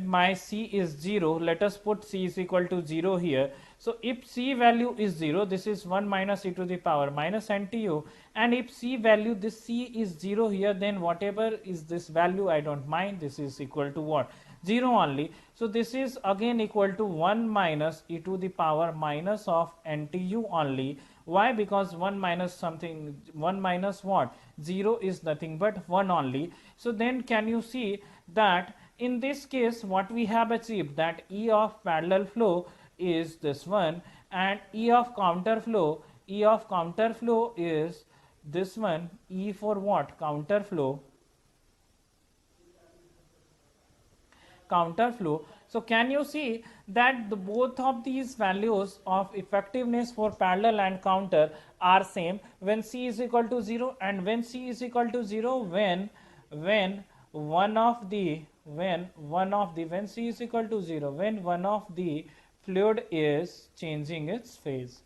my C is 0. Let us put C is equal to 0 here. So if C value is 0, this is 1 minus e to the power minus NTU, and if C value, this C is 0 here, then whatever is this value, I don't mind, this is equal to what? 0 only. So this is again equal to 1 minus e to the power minus of NTU only. Why? Because 1 minus something, 1 minus what? 0 is nothing but 1 only. So then can you see that in this case what we have achieved, that E of parallel flow is this one, and E of counter flow is this one. E for what? Counter flow. So can you see that both of these values of effectiveness for parallel and counter are same when C is equal to 0, and when C is equal to 0, when C is equal to 0, when one of the fluid is changing its phase,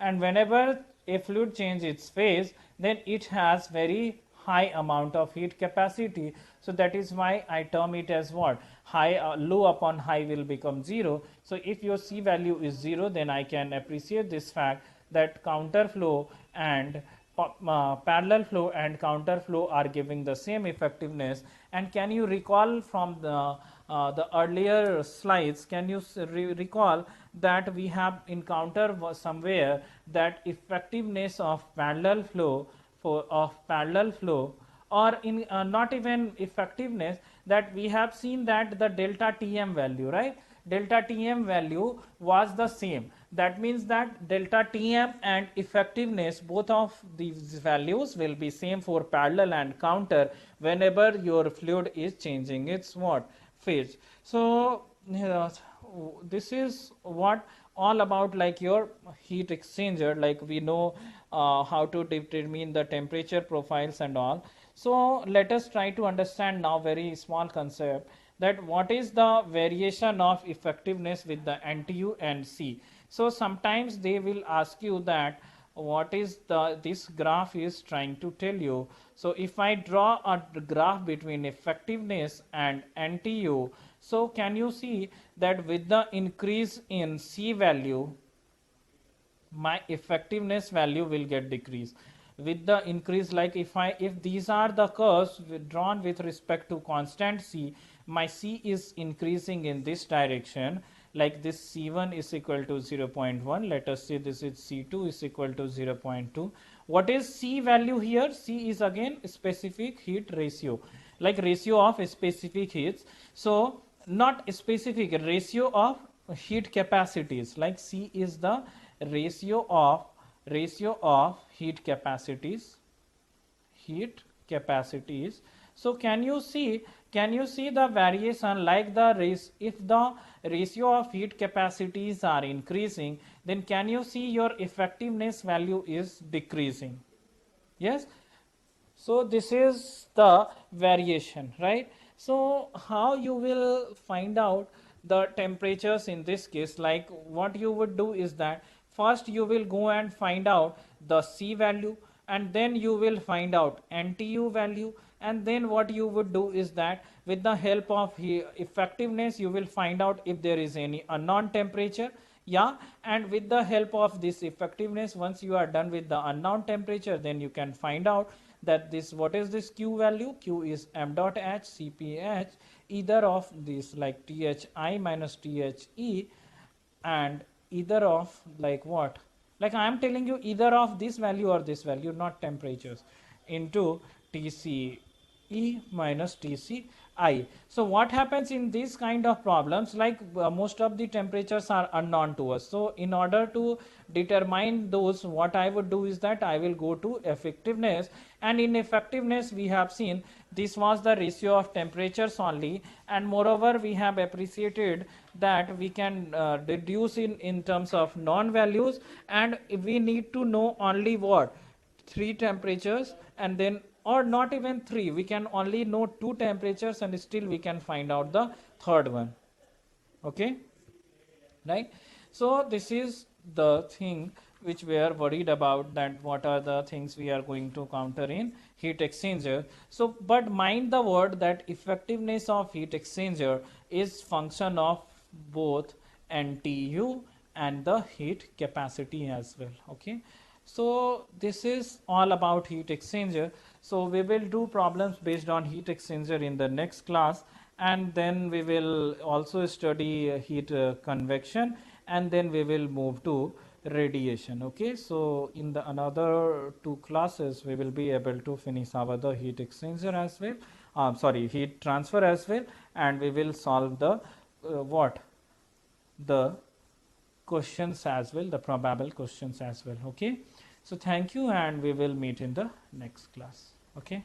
and whenever a fluid changes its phase, then it has very high amount of heat capacity. So that is why I term it as what? High, low upon high will become 0. So if your C value is 0, then I can appreciate this fact that counter flow and parallel flow and counter flow are giving the same effectiveness. And can you recall from the earlier slides, can you recall that we have encountered somewhere that effectiveness of parallel flow or in not even effectiveness, that we have seen that the delta Tm value, right? Delta Tm value was the same. That means that delta Tm and effectiveness, both of these values will be same for parallel and counter whenever your fluid is changing its what? Phase. So this is what all about, like your heat exchanger, like we know how to determine the temperature profiles and all. So let us try to understand now very small concept, that what is the variation of effectiveness with the NTU and C. So sometimes they will ask you that what is this graph is trying to tell you. So if I draw a graph between effectiveness and NTU, so can you see that with the increase in C value, my effectiveness value will get decreased. With the increase, like if these are the curves drawn with respect to constant C, my C is increasing in this direction, like this C1 is equal to 0.1. Let us say this is C2 is equal to 0.2. What is C value here? C is again specific heat ratio, like ratio of specific heats. So not specific, ratio of heat capacities, like C is the ratio of heat capacities, So can you see the variation, like if the ratio of heat capacities are increasing, then can you see your effectiveness value is decreasing? Yes. So this is the variation, right? So how you will find out the temperatures in this case? Like what you would do is that first you will go and find out the C value, and then you will find out NTU value, and then what you would do is that with the help of effectiveness you will find out if there is any unknown temperature. Yeah, and with the help of this effectiveness, once you are done with the unknown temperature, then you can find out that this, what is this Q value? Q is m dot h Cph, either of these, like Thi minus The, and either of, like what, like I am telling you, either of this value or this value, not temperatures, into Tce minus Tci. So what happens in these kind of problems, like most of the temperatures are unknown to us. So in order to determine those, what I would do is that I will go to effectiveness, and in effectiveness we have seen this was the ratio of temperatures only, and moreover we have appreciated that we can reduce in terms of non values, and we need to know only what, 3 temperatures, and then, or not even 3, we can only know 2 temperatures, and still we can find out the third one. Okay, right? So this is the thing which we are worried about, that what are the things we are going to counter in heat exchanger. So but mind the word that effectiveness of heat exchanger is function of both NTU and the heat capacity as well. Okay, so this is all about heat exchanger. So we will do problems based on heat exchanger in the next class, and then we will also study heat convection, and then we will move to radiation. Okay, so in the another 2 classes we will be able to finish our the heat exchanger as well, sorry, heat transfer as well, and we will solve the what, the questions as well, the probable questions as well. Okay, so thank you, and we will meet in the next class. Okay.